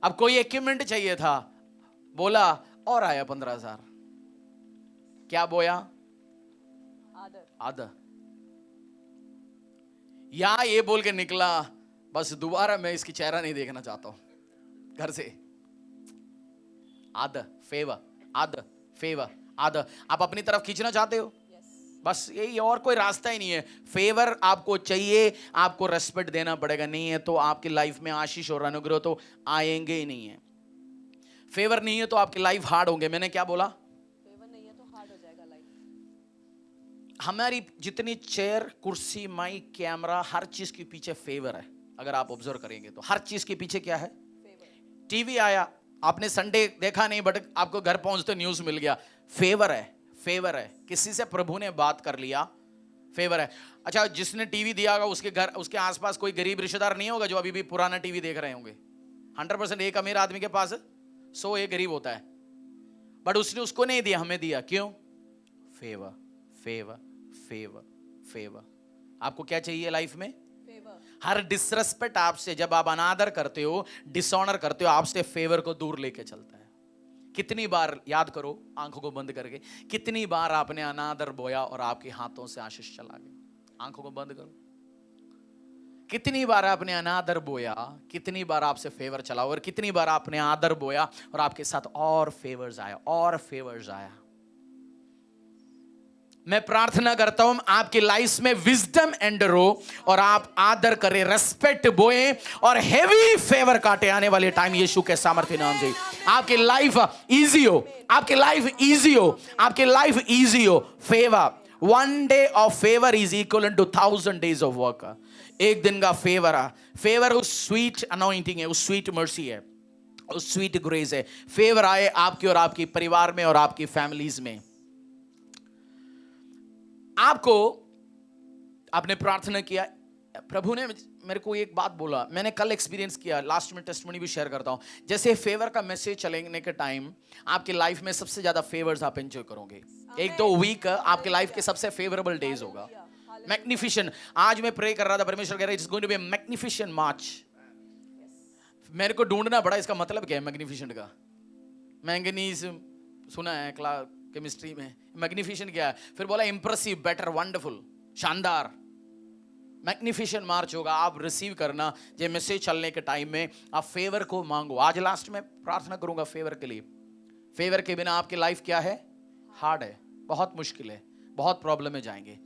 अब कोई इक्विपमेंट चाहिए था, बोला और आया 15,000। क्या बोया? आदर। या ये बोल के निकला, बस दोबारा मैं इसकी चेहरा नहीं देखना चाहता हूं घर से। आदर, फेवर, आदर, फेवर, आदर। आप अपनी तरफ खींचना चाहते हो? बस यही, और कोई रास्ता ही नहीं है। फेवर आपको चाहिए, आपको रेस्पेक्ट देना पड़ेगा, नहीं है तो आपकी लाइफ में आशीष और अनुग्रह तो आएंगे ही नहीं है। फेवर नहीं है तो आपकी लाइफ हार्ड होंगे। मैंने क्या बोला? फेवर नहीं है तो हार्ड हो जाएगा लाइफ। हमारी जितनी चेयर, कुर्सी, माइक, कैमरा, हर चीज के पीछे फेवर है। अगर आप ऑब्जर्व करेंगे तो हर चीज के पीछे क्या है? फेवर। टीवी आया, आपने संडे देखा नहीं, बट आपको घर पहुंचते न्यूज मिल गया, फेवर है, फेवर है। किसी से प्रभु ने बात कर लिया, फेवर है। अच्छा, जिसने टीवी दिया होगा उसके घर, उसके आसपास कोई गरीब रिश्तेदार नहीं होगा जो अभी भी पुराना टीवी देख रहे होंगे। 100% एक अमीर आदमी के पास 100 एक गरीब होता है, बट उसने उसको नहीं दिया, हमें दिया। क्यों? Favour, favour, favour, favour. आपको क्या चाहिए लाइफ में? फेवर। हर डिसरेस्पेक्ट आपसे, जब आप अनादर करते हो, डिसऑनर करते हो, आपसे फेवर को दूर लेके चलता है। कितनी बार, याद करो आंखों को बंद करके, कितनी बार आपने अनादर बोया और आपके हाथों से आशीष चला गया? आंखों को बंद करो। कितनी बार आपने अनादर बोया, कितनी बार आपसे फेवर चला, और कितनी बार आपने आदर बोया और आपके साथ और फेवर्स आया, और फेवर्स आया। मैं प्रार्थना करता हूं आपकी लाइफ में विजडम एंटर हो और आप आदर करें, रेस्पेक्ट बोए और हेवी फेवर काटे आने वाले टाइम यीशु के सामर्थ्य नाम से। आपकी लाइफ इजी हो, आपकी लाइफ इजी हो, आपकी लाइफ इजी हो। Favour, 1 day of favour is equal to 1000 days of work. एक दिन का फेवर है। फेवर उस स्वीट अनॉइंटिंग है, उस स्वीट मर्सी है, उस स्वीट ग्रेस है। फेवर आए आपकी और आपकी परिवार में और आपकी फैमिलीज में। आपको आपने प्रार्थना किया, प्रभु ने मेरे को एक बात बोला, मैंने कल एक्सपीरियंस किया, लास्ट में टेस्टिमनी भी शेयर करता हूं। जैसे फेवर का मैसेज चलेने के टाइम आपकी लाइफ में सबसे ज्यादा फेवर्स आप एंजॉय करोगे। एक दो वीक आपके लाइफ के सबसे फेवरेबल डेज होगा। मैग्निफिसेंट, आज मैं प्रे कर रहा था, परमेश्वर कह रहा है it's going to be a magnificent March. मेरे को ढूंढना पड़ा इसका मतलब क्या है मैग्निफिसेंट का। मैंगनीज सुना है क्लास केमिस्ट्री में, मैग्निफिसेंट क्या है? फिर बोला इंप्रेसिव, बेटर, वंडरफुल, शानदार। मैग्निफिसेंट मार्च होगा, आप रिसीव करना। ये मैसेज चलने के टाइम में आप फेवर को मांगो। आज लास्ट में प्रार्थना करूंगा फेवर के लिए। फेवर के बिना आपकी लाइफ क्या है? हार्ड है, बहुत मुश्किल है, बहुत प्रॉब्लम में जाएंगे।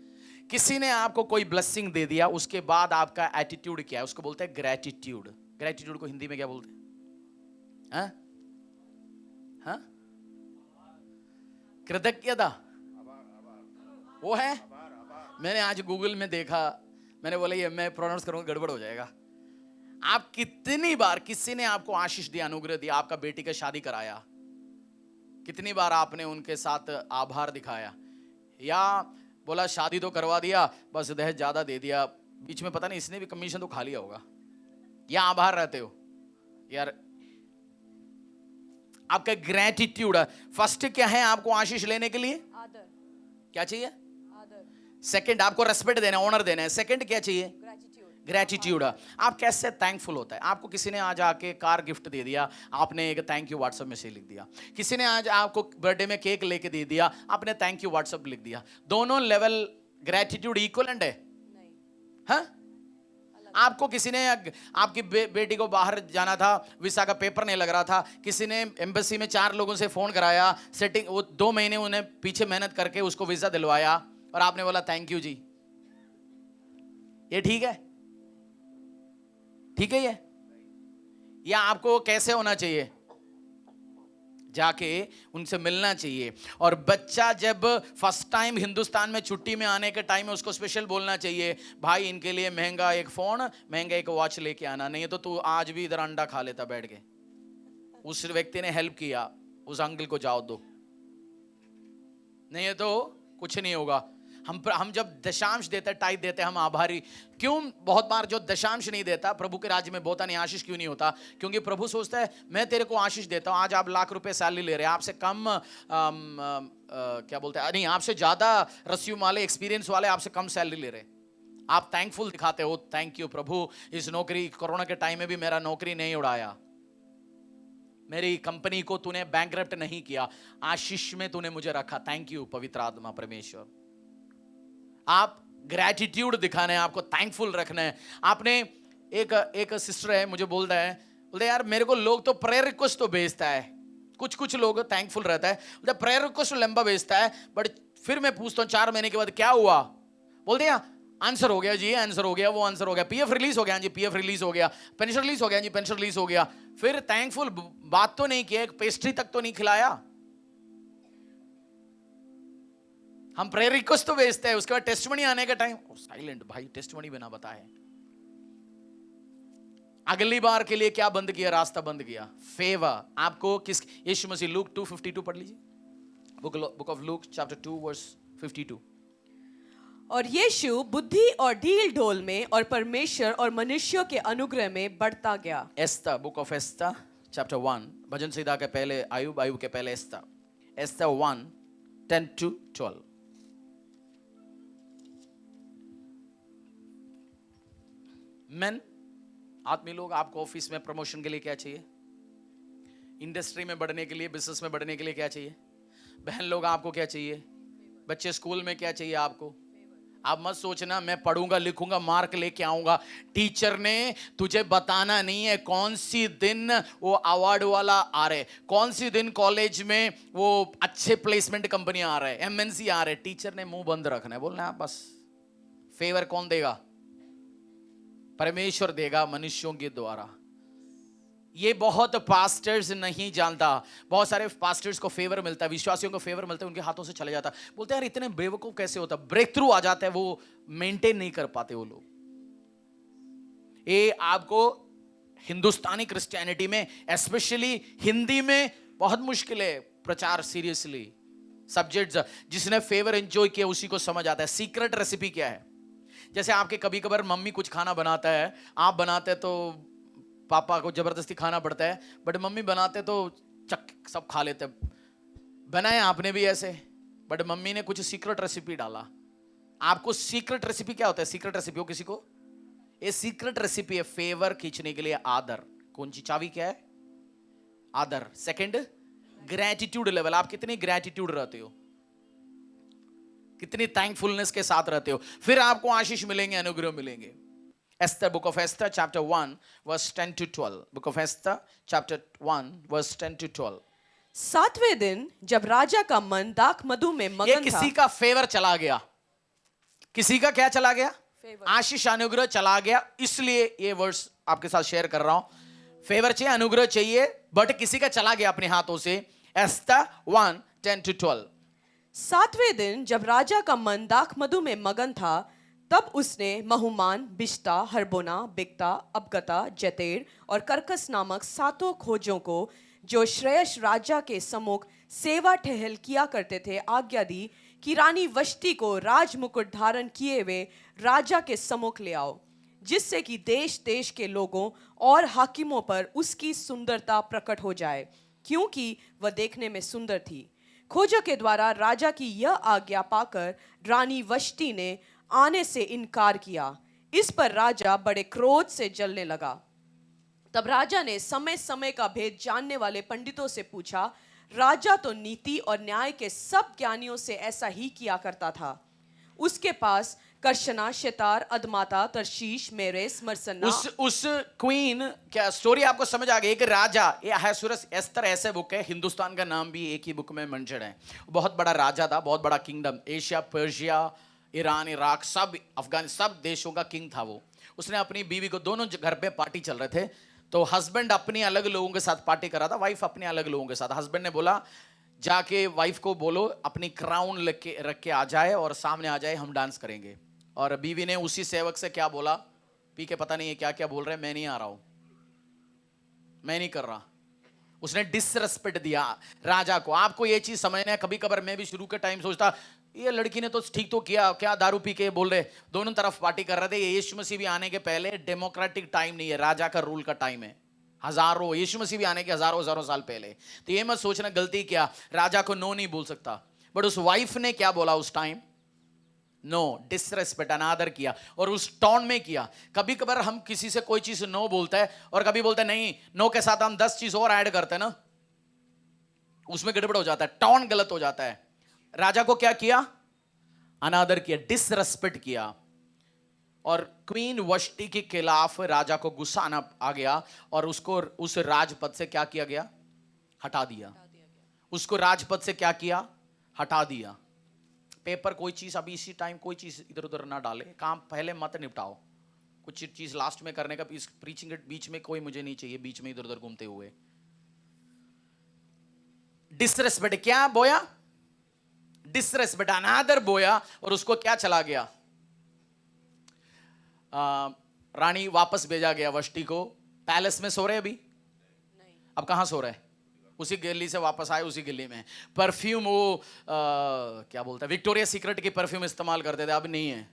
किसी ने आपको कोई ब्लेसिंग दे दिया, उसके बाद आपका एटीट्यूड क्या है? उसको बोलते हैं ग्रेटिट्यूड। ग्रेटिट्यूड को हिंदी में क्या बोलते हैं? हाँ? हाँ? कृतज्ञता वो है। मैंने आज गूगल में देखा, मैंने बोला ये मैं प्रोनाउंस करूंगा गड़बड़ हो जाएगा। आप कितनी बार किसी ने आपको आशीष दिया, अनुग्रह दिया, आपका बेटी का शादी कराया, कितनी बार आपने उनके साथ आभार दिखाया? या बोला शादी तो करवा दिया, बस दहेज ज्यादा दे दिया, बीच में पता नहीं इसने भी कमीशन तो खा लिया होगा। या आभार रहते हो यार? आपका ग्रेटिट्यूड फर्स्ट क्या है आपको आशीष लेने के लिए? आदर। क्या चाहिए? आदर। सेकंड आपको रेस्पेक्ट देना है, ऑनर देना है। सेकंड क्या चाहिए? ग्रेटिट्यूड। ग्रेटिट्यूड। आप कैसे थैंकफुल होता है? आपको किसी ने आज आके कार गिफ्ट दे दिया, आपने एक थैंक यू व्हाट्सएप मैसेज लिख दिया। किसी ने आज आपको बर्थडे में केक लेके दे दिया, आपने थैंक यू व्हाट्सएप लिख दिया। दोनों लेवल ग्रेटिट्यूड इक्वलेंट है? नहीं। हाँ? आपको किसी ने आपकी बेटी को बाहर जाना था, वीसा का पेपर नहीं लग रहा था, किसी ने एम्बेसी में 4 लोगों से फोन कराया, सेटिंग, वो 2 महीने उन्हें पीछे मेहनत करके उसको वीजा दिलवाया, और आपने बोला थैंक यू जी। ये ठीक है? ठीक है ये? या आपको कैसे होना चाहिए? जाके उनसे मिलना चाहिए। और बच्चा जब फर्स्ट टाइम हिंदुस्तान में छुट्टी में आने के टाइम में उसको स्पेशल बोलना चाहिए, भाई इनके लिए महंगा एक फोन, महंगा एक वॉच लेके आना, नहीं तो तू आज भी इधर अंडा खा लेता बैठ के। उस व्यक्ति ने हेल्प किया, उस अंकल को जाओ दो, नहीं तो कुछ नहीं होगा। हम जब दशांश देते, टाइप देते, हम आभारी क्यों? बहुत बार जो दशांश नहीं देता प्रभु के राज्य में बहुता नहीं आशीष क्यों नहीं होता? क्योंकि प्रभु सोचता है मैं तेरे को आशीष देता हूं। आज आप लाख रुपए सैलरी ले रहे हैं, आपसे कम क्या बोलते हैं, नहीं आपसे ज्यादा रस्यूम वाले, एक्सपीरियंस वाले आपसे कम सैलरी ले रहे हैं। आप थैंकफुल दिखाते हो, थैंक यू प्रभु, इस नौकरी, कोरोना के टाइम में भी मेरा नौकरी नहीं उड़ाया, मेरी कंपनी को तूने बैंकरप्ट नहीं किया, आशीष में तूने मुझे रखा, थैंक यू पवित्र आत्मा परमेश्वर। आप ग्रेटिट्यूड दिखाना है, आपको थैंकफुल रखना है। आपने एक सिस्टर है, मुझे बोलता है यार मेरे को लोग तो प्रेयर रिक्वेस्ट तो भेजता है, कुछ लोग थैंकफुल रहता है, बोलते प्रेयर रिक्वेस्ट लंबा भेजता है, बट फिर मैं पूछता हूँ 4 महीने के बाद क्या हुआ, बोलते हैं आंसर हो गया जी, आंसर हो गया, वो आंसर हो गया, पीएफ रिलीज हो गया जी, पीएफ रिलीज हो गया, पेंशन रिलीज हो गया जी, पेंशन रिलीज हो गया। फिर थैंकफुल बात तो नहीं की, एक पेस्ट्री तक तो नहीं खिलाया। हम प्रेयर रिक्वेस्ट तो भेजते हैं, उसके बाद टेस्टिमनी आने का टाइम साइलेंट, भाई टेस्टिमनी बिना बताए। अगली बार के लिए क्या बंद किया? रास्ता बंद किया। फेवर आपको किस? यीशु मसीह, लूक 2:52 पढ़ लीजिए, book of Luke chapter 2 verse 52। और यीशु बुद्धि और ढील ढोल में और परमेश्वर और मनुष्यों के अनुग्रह में बढ़ता गया। Esta, book of Esta chapter 1, भजन संहिता के पहले आयुब के पहले एस्ता 1:10-12। मेन, आदमी लोग, आपको ऑफिस में प्रमोशन के लिए क्या चाहिए? इंडस्ट्री में बढ़ने के लिए, बिजनेस में बढ़ने के लिए क्या चाहिए? बहन लोग आपको क्या चाहिए? बच्चे स्कूल में क्या चाहिए आपको? आप मत सोचना मैं पढ़ूंगा लिखूंगा मार्क लेके आऊंगा। टीचर ने तुझे बताना नहीं है कौन सी दिन वो अवार्ड वाला आ रहे, कौन सी दिन कॉलेज में वो अच्छे प्लेसमेंट कंपनी आ रहे, एमएनसी आ रहे। टीचर ने मुंह बंद रखना है, बोलना है बस। फेवर कौन देगा? परमेश्वर देगा मनुष्यों के द्वारा। ये बहुत पास्टर्स नहीं जानता। बहुत सारे पास्टर्स को फेवर मिलता है, विश्वासियों को फेवर मिलता है, उनके हाथों से चले जाता है। बोलते हैं यार इतने बेवकूफ कैसे होता? ब्रेक थ्रू आ जाता है, वो मेंटेन नहीं कर पाते वो लोग। ये आपको हिंदुस्तानी क्रिश्चियनिटी में, स्पेशली हिंदी में बहुत मुश्किल है प्रचार सीरियसली। सब्जेक्ट्स, जिसने फेवर एंजॉय किया उसी को समझ आता है सीक्रेट रेसिपी क्या है। जैसे आपके कभी कभार मम्मी कुछ खाना बनाता है, आप बनाते तो पापा को जबरदस्ती खाना पड़ता है, बट मम्मी बनाते तो चक सब खा लेते। बनाया आपने भी ऐसे, बट मम्मी ने कुछ सीक्रेट रेसिपी डाला। आपको सीक्रेट रेसिपी क्या होता है? सीक्रेट रेसिपी हो किसी को? ये सीक्रेट रेसिपी है फेवर खींचने के लिए आदर। कौन सी चाबी क्या है? आदर। Second, gratitude level. आप कितनी ग्रेटिट्यूड रहते हो, कितनी थैंकफुलनेस के साथ रहते हो, फिर आपको आशीष मिलेंगे, अनुग्रह मिलेंगे। Esther, book of Esther chapter 1 verse 10 to 12। Book of Esther chapter 1 verse 10 to 12। 7वें दिन जब राजा का मन दाख मधु में ये मगन था। किसी का फेवर चला गया। किसी का क्या चला गया? फेवर। आशीष अनुग्रह चला गया। इसलिए ये वर्स आपके साथ शेयर कर रहा हूं। फेवर चाहिए, अनुग्रह चाहिए, बट किसी का चला गया अपने हाथों से। एस्तर 1 10 to 12। 7वें दिन जब राजा का मन दाख मधु में मगन था, तब उसने महुमान, बिश्ता, हरबोना, बिक्ता, अबगता, जतेर और करकस नामक 7 खोजों को, जो श्रेयस राजा के सम्मुख सेवा टहल किया करते थे, आज्ञा दी कि रानी वष्टी को राज मुकुट धारण किए हुए राजा के सम्मुख ले आओ, जिससे कि देश देश के लोगों और हाकिमों पर उसकी सुंदरता प्रकट हो जाए, क्योंकि वह देखने में सुंदर थी। खोजों के द्वारा राजा की यह आज्ञा पाकर रानी वष्टी ने आने से इनकार किया। इस पर राजा बड़े क्रोध से जलने लगा। तब राजा ने समय समय का भेद जानने वाले पंडितों से पूछा। राजा तो नीति और न्याय के सब ज्ञानियों से ऐसा ही किया करता था। उसके पास कर्शना, शेतार, अदमाता, तरशीश, मेरेस, मरसन्ना। उस क्वीन, क्या स्टोरी आपको समझ आ गई? एक राजा, ये अहसूरस, एस्तर ऐसे बुक है, हिंदुस्तान का नाम भी एक ही बुक में मेंशन है। बहुत बड़ा राजा था, बहुत बड़ा kingdom, Asia, Persia, Iran, Iraq, सब अफगानिस्तान, सब देशों का किंग था वो। उसने अपनी बीवी को, दोनों घर पे पार्टी चल रहे थे, तो हस्बैंड अपनी अलग लोगों के साथ पार्टी कर रहा था, वाइफ अपने अलग लोगों के साथ। हस्बैंड ने बोला जाके वाइफ को बोलो अपनी क्राउन रख के आ जाए और सामने आ जाए, हम डांस करेंगे। और बीवी ने उसी सेवक से क्या बोला, पी के पता नहीं है क्या क्या बोल रहे हैं, मैं नहीं आ रहा हूं, मैं नहीं कर रहा। उसने डिसरेस्पेक्ट दिया राजा को। आपको ये चीज समझना है। कभी कभार मैं भी शुरू के टाइम सोचता ये लड़की ने तो ठीक तो किया, क्या दारू पी के बोल रहे, दोनों तरफ पार्टी कर रहे थे। ये यीशु मसीह भी आने के पहले डेमोक्रेटिक टाइम नहीं है, राजा का रूल का टाइम है। हजारों, यीशु मसीह भी आने के हजारों हजारों साल पहले। तो ये मत सोचना गलती क्या, राजा को नो नहीं बोल सकता, बट उस वाइफ ने क्या बोला उस टाइम? नो, डिसरेस्पेक्ट, अनादर किया, और उस टोन में किया। कभी कभार हम किसी से कोई चीज नो बोलता है और कभी बोलते हैं नहीं, नो के साथ हम 10 चीज और ऐड करते हैं ना, उसमें गड़बड़ हो जाता है, टोन गलत हो जाता है। राजा को क्या किया? अनादर किया, डिसरेस्पेक्ट किया। और क्वीन वष्टी के खिलाफ राजा को गुस्सा आना आ गया और उसको उस राजपद से क्या किया गया? हटा दिया। उसको राजपद से क्या किया? हटा दिया। पेपर कोई चीज अभी इसी टाइम कोई चीज इधर उधर ना डाले, काम पहले मत निपटाओ। कुछ चीज लास्ट में करने का, प्रीचिंग के बीच में कोई मुझे नहीं चाहिए बीच में इधर उधर घूमते हुए। डिसरेस्पेक्ट क्या बोया? डिसरेस्पेक्ट, अनादर बोया, और उसको क्या चला गया? रानी वापस भेजा गया वष्टी को। पैलेस में सो रहे अभी नहीं। अब कहां सो रहे? उसी गली से वापस आए, उसी गली में। परफ्यूम वो क्या बोलता है, विक्टोरिया सीक्रेट की परफ्यूम इस्तेमाल करते थे, अब नहीं है।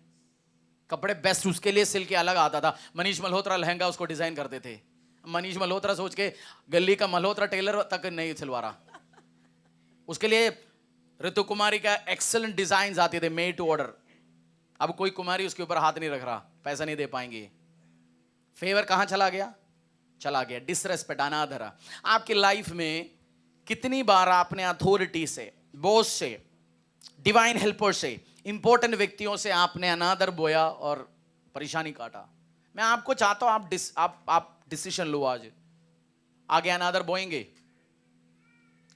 कपड़े बेस्ट उसके लिए सिल के अलग आता था। मनीष मल्होत्रा लहंगा उसको डिजाइन करते थे। मनीष मल्होत्रा सोच के गली का मल्होत्रा टेलर तक नहीं सिलवा रहा। उसके लिए ऋतु कुमारी का एक्सेलेंट डिजाइन आते थे, मेड टू ऑर्डर। अब कोई कुमारी उसके ऊपर हाथ नहीं रख रहा, पैसा नहीं दे पाएंगे। फेवर कहां चला गया? चला गया, डिसरेस्पेक्ट, अनादर। आपकी लाइफ में कितनी बार आपने अथॉरिटी से, बॉस से, डिवाइन हेल्पर से, इंपॉर्टेंट व्यक्तियों से आपने अनादर बोया और परेशानी काटा? मैं आपको चाहता हूं आप डिसीजन लो आज। आगे अनादर बोएंगे?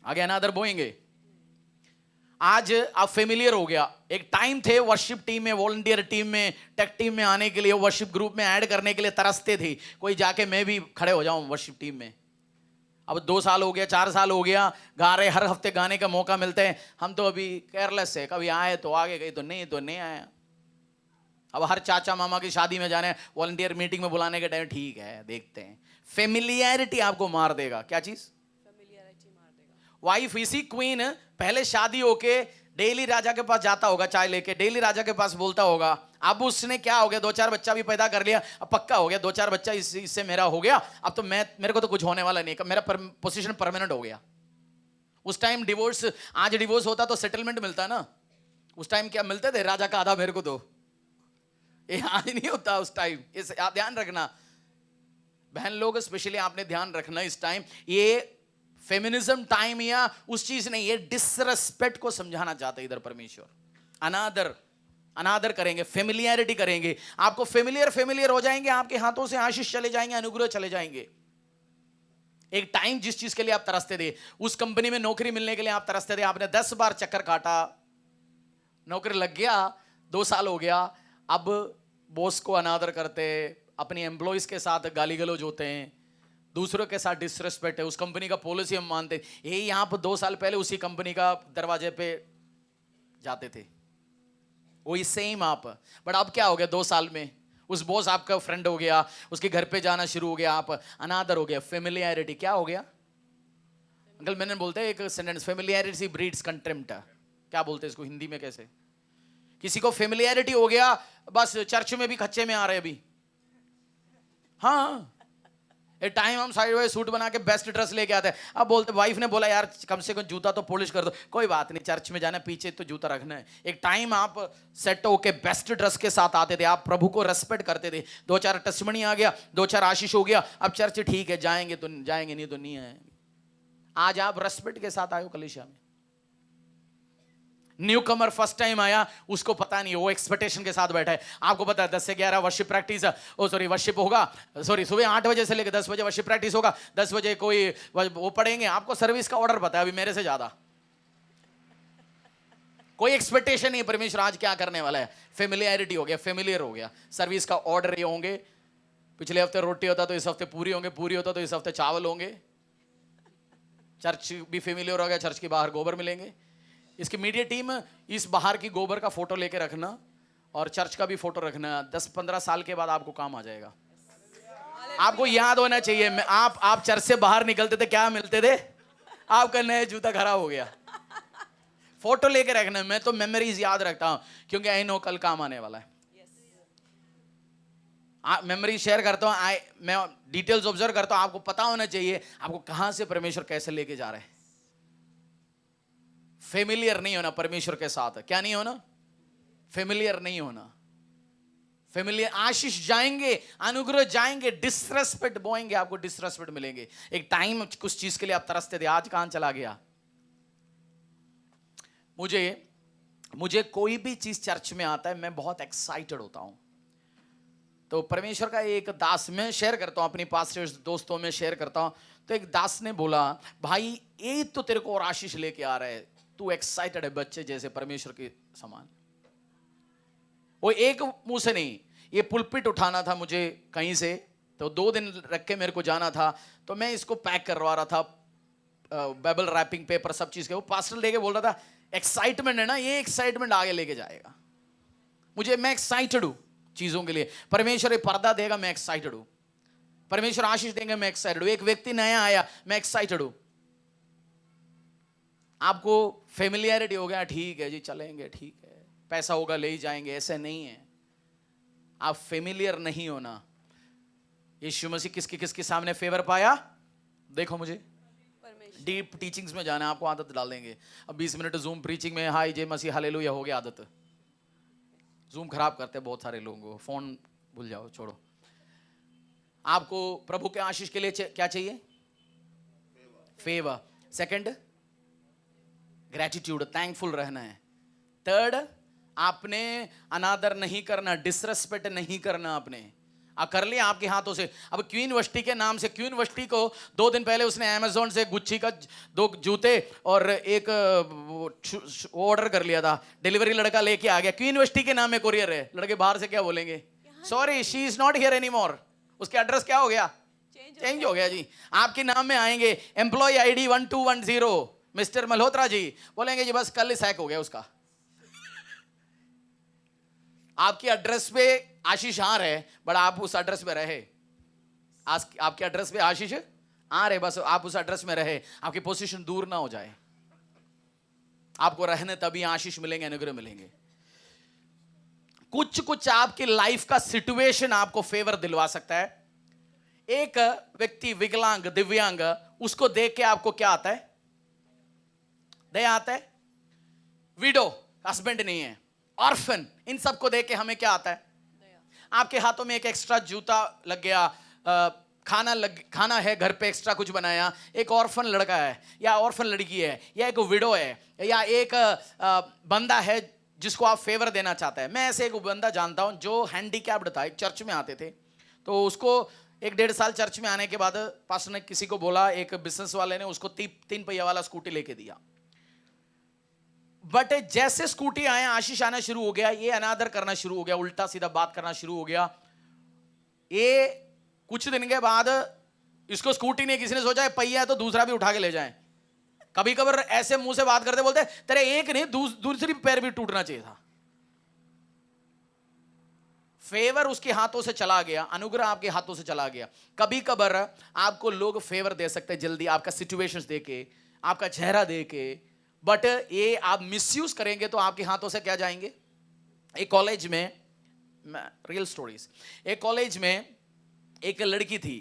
आगे अनादर बोएंगे? आज आप फेमिलियर हो गया। एक टाइम थे वर्शिप टीम में, वॉलंटियर टीम में, टेक टीम में आने के लिए, वर्शिप ग्रुप में ऐड करने के लिए तरसते थे, कोई जाके मैं भी खड़े हो जाऊं वर्शिप टीम में। अब 2 साल हो गया, 4 साल हो गया, गा रहे, हर हफ्ते गाने का मौका मिलते हैं। हम तो अभी केयरलेस है, कभी आए तो आगे गए तो नहीं आया। अब हर चाचा मामा की शादी में जाने, वॉलंटियर मीटिंग में बुलाने के टाइम ठीक है देखते हैं। फेमिलियरिटी आपको मार देगा। क्या चीज? वाइफ इसी क्वीन पहले शादी होके डेली राजा के पास जाता होगा चाय लेके, डेली राजा के पास बोलता होगा। अब उसने क्या हो गया, 2-4 बच्चा भी पैदा कर लिया, अब पक्का हो गया 2-4 बच्चा इससे मेरा हो गया, अब तो मेरे को तो कुछ होने वाला नहीं, मेरा पोजीशन परमानेंट हो गया। उस टाइम डिवोर्स, आज डिवोर्स होता तो सेटलमेंट मिलता है ना, उस टाइम क्या मिलते थे, राजा का आधा मेरे को दो, ये आज नहीं होता उस टाइम। इस आप ध्यान रखना बहन लोग, स्पेशली आपने ध्यान रखना इस टाइम, ये फेमिनिज्म टाइम या उस चीज नहीं, ये डिसरेस्पेक्ट को समझाना चाहते इधर परमेश्वर। अनादर करेंगे, फेमिलियरिटी करेंगे, आपको फेमिलियर हो जाएंगे, आपके हाथों से आशीष चले जाएंगे, अनुग्रह चले जाएंगे। एक टाइम जिस चीज के लिए आप तरसते थे, उस कंपनी में नौकरी मिलने के लिए आप तरसते थे, आपने 10 बार चक्कर काटा, नौकरी लग गया, 2 साल हो गया, अब बॉस को अनादर करते, अपनी एम्प्लॉइज के साथ गाली गलौज होते हैं, दूसरों के साथ डिसरेस्पेक्ट है, उस कंपनी का पॉलिसी हम मानते, यही यहां पर 2 साल पहले उसी कंपनी का दरवाजे पे जाते थे, वही सेम आप, बट अब क्या हो गया 2 साल में, उस बॉस आपका फ्रेंड हो गया, उसके घर पे जाना शुरू हो गया, आप अनादर हो गया, फेमिलियरिटी क्या हो गया। अंकल मैंने बोलते हैं एक सेंटेंस, फेमिलियरिटी ब्रीड्स कंटेम्प्ट, क्या बोलते हैं इसको हिंदी में कैसे, किसी को फेमिलियरिटी हो गया, बस चर्च में भी खच्चे में आ रहे अभी, हाँ एक टाइम हम साइड वाइज सूट बना के बेस्ट ड्रेस लेके आते हैं, अब बोलते वाइफ ने बोला यार कम से कम जूता तो पॉलिश कर दो, कोई बात नहीं चर्च में जाना पीछे तो जूता रखना है। एक टाइम आप सेट होके बेस्ट ड्रेस के साथ आते थे, आप प्रभु को रेस्पेक्ट करते थे, 2-4 टेस्टिमनी आ गया, 2-4 आशीष हो गया, अब चर्च ठीक है जाएंगे तो जाएंगे, नहीं तो नहीं आएंगे। आज आप रेस्पेक्ट के साथ आए हो कलीसिया में, न्यू कमर फर्स्ट टाइम आया, उसको पता नहीं, वो एक्सपेक्टेशन के साथ बैठा है, आपको पता है 10 से 11 वर्शिप प्रैक्टिस, वर्शिप होगा, सुबह 8 बजे से लेकर 10 बजे वर्शिप प्रैक्टिस होगा, 10 बजे कोई वो पढ़ेंगे, आपको सर्विस का ऑर्डर पता है अभी मेरे से ज्यादा, कोई एक्सपेक्टेशन नहीं परमेश्वर आज क्या करने वाला है, फेमिलियरिटी हो गया, फेमिलियर हो गया, सर्विस का ऑर्डर ये होंगे, पिछले हफ्ते रोटी होता तो इस हफ्ते पूरी होंगे, पूरी होता तो इस हफ्ते चावल होंगे, चर्च भी फेमिलियर हो गया, चर्च के बाहर गोबर मिलेंगे। इसकी मीडिया टीम इस बाहर की गोबर का फोटो लेके रखना और चर्च का भी फोटो रखना, 10-15 साल के बाद आपको काम आ जाएगा। आपको याद होना चाहिए, आप चर्च से बाहर निकलते थे क्या मिलते थे, आपका नया जूता खराब हो गया, फोटो लेके रखना, मैं तो मेमोरीज याद रखता हूं क्योंकि आई नो कल काम आने वाला है, मेमोरी शेयर करता हूं, मैं डिटेल्स ऑब्जर्व करता हूं, आपको पता होना चाहिए आपको कहां से परमेश्वर कैसे लेके जा रहे हैं। फेमिलियर नहीं होना परमेश्वर के साथ, क्या नहीं होना, फेमिलियर नहीं होना, फेमिलियर आशीष जाएंगे, अनुग्रह जाएंगे, डिसरेस्पेक्ट बोएंगे, आपको डिसरेस्पेक्ट मिलेंगे। एक टाइम कुछ चीज के लिए आप तरसते थे, आज कहां चला गया। मुझे कोई भी चीज चर्च में आता है मैं बहुत एक्साइटेड होता हूं। तो परमेश्वर का एक दास, मैं शेयर करता हूं अपनी पास्टर्स दोस्तों में शेयर करता हूं, तो एक दास ने बोला भाई ये तो तेरे को और आशीष लेके आ रहा है, तू एक्साइटेड है बच्चे जैसे परमेश्वर के समान। वो एक मुंह से नहीं, ये पुलपिट उठाना था मुझे कहीं से, तो 2 दिन रख के मेरे को जाना था, तो मैं इसको पैक करवा रहा था, बाइबल रैपिंग पेपर सब चीज के, वो पास्टर लेके बोल रहा था एक्साइटमेंट है ना, ये एक्साइटमेंट आगे लेके जाएगा मुझे, मैं एक्साइटेड हूं चीजों के लिए, परमेश्वर ये पर्दा देगा मैं एक्साइटेड हूं, परमेश्वर आशीष देंगे मैं एक्साइटेड हूं, एक व्यक्ति नया आया मैं एक्साइटेड हूं। आपको फेमिलियरिटी हो गया, ठीक है जी चलेंगे, ठीक है पैसा होगा ले ही जाएंगे, ऐसे नहीं है, आप फेमिलियर नहीं होना। यीशु मसीह किसके सामने फेवर पाया, देखो मुझे डीप टीचिंग्स में जाना है, आपको आदत डाल देंगे। अब 20 मिनट जूम प्रीचिंग में हाय जय मसीह हालेलुया हो गया आदत, जूम खराब करते हैं बहुत सारे लोगों को, फोन भूल जाओ छोड़ो। आपको प्रभु के आशीष के लिए क्या चाहिए, फेवर। सेकंड ग्रेटिट्यूड, थैंकफुल रहना है। थर्ड आपने अनादर नहीं करना, डिसरेस्पेक्ट नहीं करना, आपने कर लिया आपके हाथों से। अब क्वीन वष्टी के नाम से, क्वीन वष्टी को 2 दिन पहले उसने अमेज़न से गुच्ची का 2 जूते और एक ऑर्डर कर लिया था, डिलीवरी लड़का लेके आ गया, क्वीन वष्टी के नाम में कुरियर है, लड़के बाहर से क्या बोलेंगे, sorry she is not here anymore, उसके एड्रेस क्या हो गया, चेंज हो गया जी, आपके नाम में आएंगे employ ID 1210 mister Malhotra ji, बोलेंगे जी बस कल सैक हो गया उसका। आपके एड्रेस पे आशीष आ रहे, बट आप उस एड्रेस पे रहे, आपके एड्रेस पे आशीष आ रहे, बस आप उस एड्रेस में रहे, आपकी पोजीशन दूर ना हो जाए। आपको रहने तभी आशीष मिलेंगे, अनुग्रह मिलेंगे। कुछ कुछ आपकी लाइफ का सिचुएशन आपको फेवर दिलवा सकता है। एक व्यक्ति विकलांग, दिव्यांग, उसको देख के आपको क्या आता है? दया आता है। विडो, हस्बैंड नहीं है, ऑर्फन, इन सबको देख के हमें क्या आता है? आपके हाथों में एक एक्स्ट्रा जूता लग गया, खाना है घर पे, एक्स्ट्रा कुछ बनाया। एक ऑर्फन लड़का है या ऑर्फन लड़की है या एक विडो है या एक बंदा है जिसको आप फेवर देना चाहते हैं। मैं ऐसे एक बंदा जानता हूं जो हैंडीकैप्ड था, एक चर्च में आते थे, तो उसको 1-1.5 साल चर्च में आने के बाद पास्टर ने किसी को बोला, एक बिजनेस वाले ने उसको 3 पहिया वाला स्कूटी लेके दिया। बट जैसे स्कूटी आए, आशीष आना शुरू हो गया, ये अनादर करना शुरू हो गया, उल्टा सीधा बात करना शुरू हो गया। ये कुछ दिन के बाद इसको स्कूटी नहीं, किसी ने सोचा है पहिया है तो दूसरा भी उठा के ले जाएं। कभी कभार ऐसे मुंह से बात करते बोलते तेरे एक नहीं दूसरी पैर भी टूटना चाहिए था। फेवर उसके हाथों से चला गया, अनुग्रह आपके हाथों से चला गया। कभी कभार आपको लोग फेवर दे सकते हैं जल्दी, आपका सिचुएशंस देके, आपका चेहरा देके, बट ये आप मिसयूज करेंगे तो आपके हाथों से क्या जाएंगे। एक कॉलेज में, रियल स्टोरीज, एक कॉलेज में एक लड़की थी,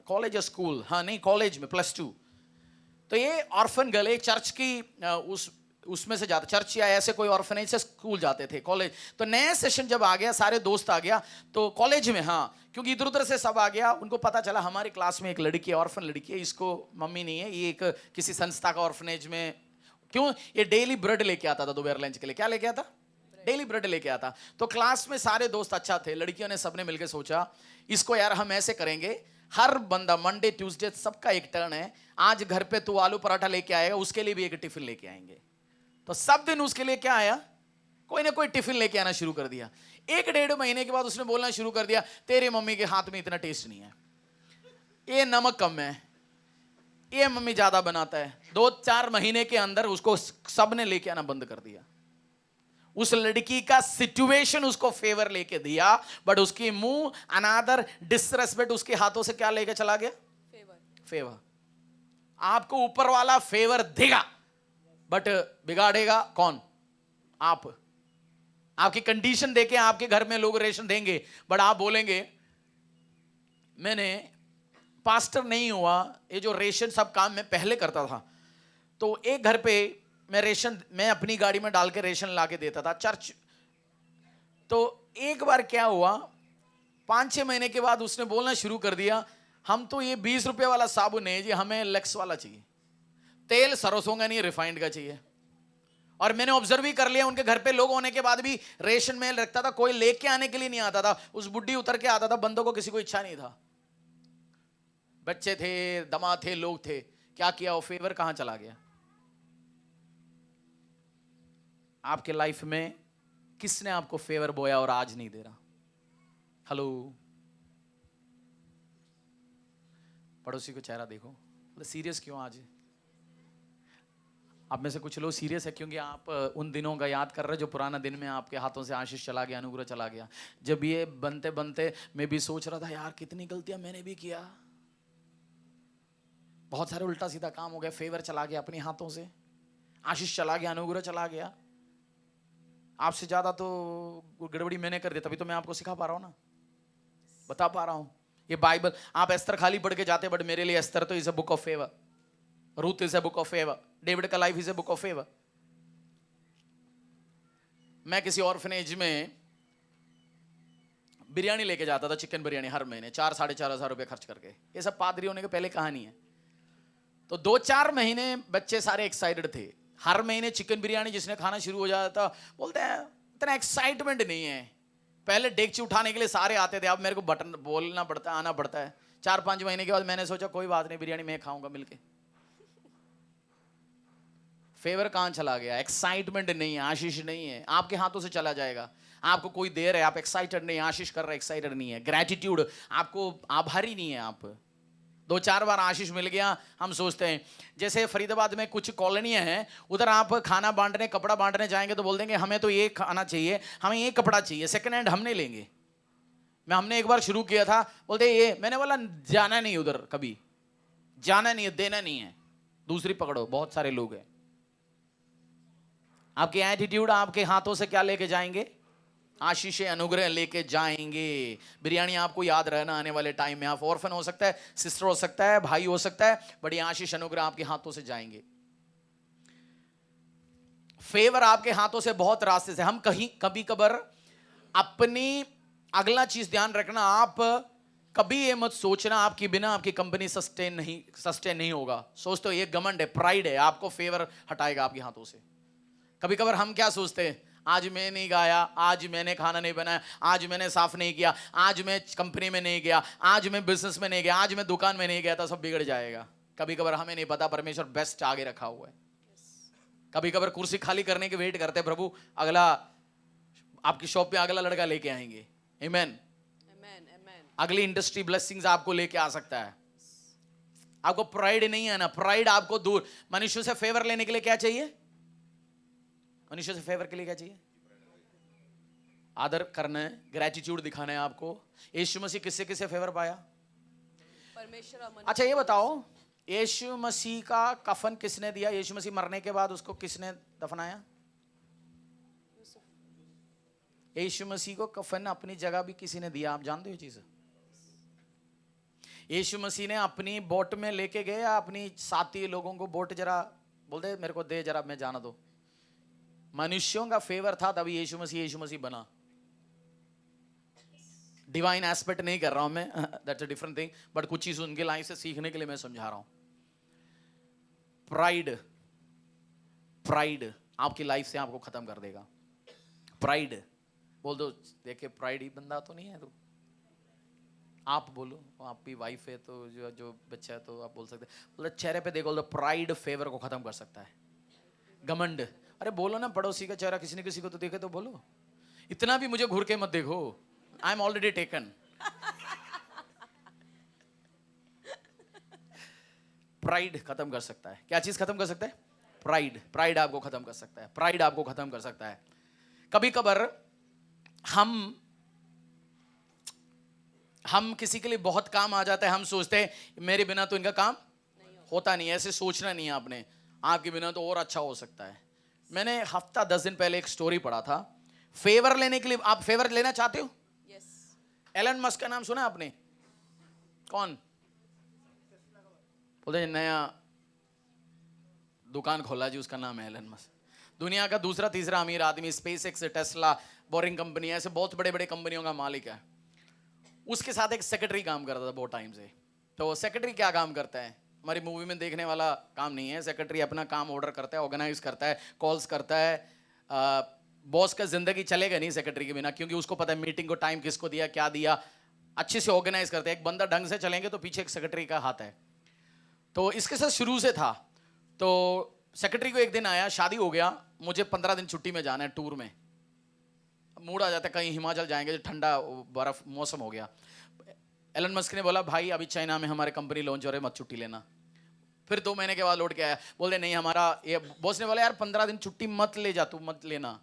कॉलेज या स्कूल, हाँ नहीं कॉलेज में, +2। तो ये ऑर्फन गर्ल एक चर्च की उसमें से जाते, चर्च या ऐसे कोई ऑर्फनेज से स्कूल जाते थे, कॉलेज। तो नया सेशन जब आ गया, सारे दोस्त आ गया, तो कॉलेज में, हाँ क्योंकि इधर उधर से सब आ गया, उनको पता चला हमारी क्लास में एक लड़की है, ऑर्फन लड़की है, इसको मम्मी नहीं है, ये एक किसी संस्था का ऑर्फनेज में, क्यों, ये डेली ब्रेड लेके आता था दोपहर लंच के लिए। क्या लेके आता? डेली ब्रेड लेके आता। तो क्लास में सारे दोस्त अच्छा थे, लड़कियों ने सबने मिलकर सोचा इसको यार हम ऐसे करेंगे, हर बंदा मंडे ट्यूसडे सबका एक टर्न है, आज घर पे तू आलू पराठा लेके आएगा, उसके लिए भी एक टिफिन लेके आएंगे। तो सब दिन उसके लिए क्या आया, कोई ना कोई टिफिन लेके आना शुरू कर दिया। 1-1.5 महीने के बाद उसने बोलना शुरू कर दिया, तेरे मम्मी के हाथ में इतना टेस्ट नहीं है, ये नमक कम है, ये मम्मी ज्यादा बनाता है। 2-4 महीने के अंदर उसको सबने लेके आना बंद कर दिया। उस लड़की का सिचुएशन उसको फेवर लेके दिया, बट उसकी मुंह अनादर डिसरेस्पेक्ट उसके हाथों से क्या लेके चला गया? फेवर। आपको ऊपर वाला फेवर देगा, बट बिगाड़ेगा कौन? आप। आपकी कंडीशन देके आपके घर में लोग रेशन देंगे, बट आप बोलेंगे मैंने पास्टर नहीं हुआ, ये जो रेशन सब काम मैं पहले करता था, तो एक घर पे मैं अपनी गाड़ी में डाल के रेशन ला के देता था चर्च। तो एक बार क्या हुआ, 5-6 महीने के बाद उसने बोलना शुरू कर दिया, हम तो ये 20 रुपए वाला साबुन है जी, हमें लक्स वाला चाहिए, तेल सरसों का नहीं रिफाइंड का चाहिए। और मैंने ऑब्जर्व भी कर लिया, उनके घर पे लोग होने के बाद भी रेशन में रखता था, कोई लेके आने के लिए नहीं आता था, उस बुड्ढी उतर के आता था, बंदों को किसी को इच्छा नहीं था। बच्चे थे, दामाद थे, लोग थे, क्या किया वो फेवर कहां चला गया? आपके लाइफ में किसने आपको फेवर बोया और आज नहीं दे रहा? हेलो, पड़ोसी को चेहरा देखो, बोले सीरियस क्यों आज? आप में से कुछ लोग सीरियस है क्योंकि आप उन दिनों का याद कर रहे जो पुराना दिन में आपके हाथों से आशीष चला गया, अनुग्रह चला गया। जब ये बनते बनते मैं भी सोच रहा था यार कितनी गलतियां मैंने भी किया, बहुत सारे उल्टा सीधा काम हो गया, फेवर चला गया अपने हाथों से, आशीष चला गया, अनुग्रह चला गया। आपसे ज्यादा तो गड़बड़ी मैंने कर दी, तभी तो मैं आपको सिखा पा रहा हूं ना, बता पा रहा हूं। ये बाइबल आप एस्तर खाली पढ़ के जाते, बट मेरे लिए एस्तर तो is a book of favour, Ruth is a book of favour, David का life is a book of favour. मैं किसी ऑर्फनेज में बिरयानी लेके जाता था, चिकन बिरयानी, हर महीने 4-4.5 हजार रुपए खर्च करके। ये सब पादरी होने के पहले कहानी है। तो 2-4 महीने बच्चे सारे एक्साइटेड थे, हर महीने चिकन बिरयानी जिसने खाना शुरू हो जाता, बोलते हैं इतना एक्साइटमेंट नहीं है। पहले डेगची उठाने के लिए सारे आते थे, अब मेरे को बटन बोलना पड़ता है, आना पड़ता है। 4-5 महीने के बाद मैंने सोचा कोई बात नहीं, बिरयानी मैं खाऊंगा मिलके। फेवर कहां चला गया? एक्साइटमेंट नहीं है, आशीष नहीं है, आपके हाथों से चला जाएगा। आपको कोई दे रहा है, आप एक्साइटेड नहीं, आशीष कर रहे एक्साइटेड नहीं है, ग्रेटिट्यूड, आपको आभारी नहीं है। आप 2-4 बार आशीष मिल गया, हम सोचते हैं, जैसे फरीदाबाद में कुछ कॉलोनियां हैं, उधर आप खाना बांटने, कपड़ा बांटने जाएंगे तो बोल देंगे हमें तो ये खाना चाहिए, हमें ये कपड़ा चाहिए, सेकंड हैंड हम नहीं लेंगे। हमने एक बार शुरू किया था, बोलते ये, मैंने बोला जाना नहीं उधर कभी, जाना नहीं है, देना नहीं है। दूसरी पकड़ो, बहुत सारे लोग हैं। आपके एटीट्यूड आपके हाथों से क्या लेके जाएंगे? आशीष अनुग्रह लेके जाएंगे। बिरयानी आपको याद रहना आने वाले टाइम में। आप ऑर्फन हो सकता है, सिस्टर हो सकता है, भाई हो सकता है, बट ये आशीष अनुग्रह आपके हाथों से जाएंगे। फेवर आपके हाथों से बहुत रास्ते से। हम कहीं कभी कभार अपनी, अगला चीज ध्यान रखना, आप कभी ये मत सोचना आपकी बिना आपकी कंपनी सस्टेन नहीं होगा। सोचते हो ये घमंड है, प्राइड है, आपको फेवर हटाएगा आपके हाथों से। कभी कभार हम क्या सोचते हैं, आज मैं नहीं गाया, आज मैंने खाना नहीं बनाया, आज मैंने साफ नहीं किया, आज मैं कंपनी में नहीं गया, आज मैं बिजनेस में नहीं गया, आज मैं दुकान में नहीं गया, तो सब बिगड़ जाएगा। कभी कभार हमें नहीं पता परमेश्वर बेस्ट आगे रखा हुआ है। कभी कभार कुर्सी खाली करने के वेट करते हैं, प्रभु अगला आपकी शॉप पे अगला लड़का लेके आएंगे। आमीन। अगली इंडस्ट्री ब्लेसिंग्स आपको लेके आ सकता है। आपको प्राइड नहीं है ना, प्राइड आपको दूर। मनुष्य से फेवर लेने के लिए क्या चाहिए? मनुष्य से फेवर के लिए क्या चाहिए? आदर करना है, ग्रेटिट्यूड दिखाना है आपको। यीशु मसीह किससे किससे फेवर पाया? परमेश्वर। अच्छा ये बताओ, यीशु मसीह का कफन किसने दिया? यीशु मसीह मरने के बाद उसको किसने दफनाया? यीशु मसीह को कफन अपनी जगह भी किसी ने दिया। आप जानते हो चीज? यीशु मसीह ने अपनी बोट में लेके गए, अपनी साथी लोगों को बोट जरा बोलते मेरे को दे, जरा मैं जाना दो। मनुष्यों का फेवर था तभी यीशु मसीह बना। डिवाइन एस्पेक्ट नहीं कर रहा हूं मैं, that's a different thing, but कुछ चीज उनके लाइफ से सीखने के लिए मैं समझा रहा हूं। प्राइड आपकी लाइफ से आपको खत्म कर देगा। प्राइड बोल दो, देखे प्राइड ही बंदा तो नहीं है तू। आप बोलो, आपकी वाइफ है तो जो बच्चा है तो आप बोल सकते हैं। बोलो चेहरे पे देखो, प्राइड फेवर को खत्म कर सकता है। घमंड, अरे बोलो ना, पड़ोसी का चेहरा किसी ने किसी को तो देखे तो बोलो। इतना भी मुझे घूर के मत देखो, I am already taken. Pride खत्म कर सकता है। क्या चीज खत्म कर सकता है? प्राइड आपको खत्म कर सकता है। प्राइड आपको खत्म कर सकता है। कभी कभार हम किसी के लिए बहुत काम आ जाता है, हम सोचते हैं मेरे बिना तो इनका काम होता नहीं। ऐसे सोचना नहीं है आपने, आपके बिना तो और अच्छा हो सकता है। मैंने हफ्ता 10 दिन पहले एक स्टोरी पढ़ा था। फेवर लेने के लिए, आप फेवर लेना चाहते हो? यस। एलन मस्क का नाम सुना आपने? कौन बोलते नया दुकान खोला जी, उसका नाम है एलन मस्क। दुनिया का दूसरा तीसरा अमीर आदमी, space x, Tesla, boring company, ऐसे बहुत बड़े बड़े कंपनियों का मालिक है। उसके साथ एक सेक्रेटरी काम करता था बहुत टाइम से। तो सेक्रेटरी क्या काम करता है? हमारी मूवी में देखने वाला काम नहीं है। सेक्रेटरी अपना काम ऑर्डर करता है, ऑर्गेनाइज करता है, कॉल्स करता है। बॉस का जिंदगी चलेगा नहीं सेक्रेटरी के बिना, क्योंकि उसको पता है मीटिंग को टाइम किसको दिया, क्या दिया, अच्छे से ऑर्गेनाइज करते हैं। एक बंदा ढंग से चलेंगे तो पीछे एक सेक्रेटरी का हाथ है। तो इसके साथ शुरू से था। तो सेक्रेटरी को एक दिन आया, शादी हो गया, मुझे 15 दिन छुट्टी में जाना है टूर में। मूड आ जाता है कहीं हिमाचल जाएंगे, ठंडा बर्फ मौसम हो गया। एलन मस्क ने बोला भाई अभी चाइना में हमारे कंपनी लॉन्च हो रहे, मत छुट्टी लेना। फिर 2 महीने के बाद लौट के आया, बोले नहीं हमारा ये, बॉस ने बोला यार 15 दिन छुट्टी मत ले जा, तू मत लेना।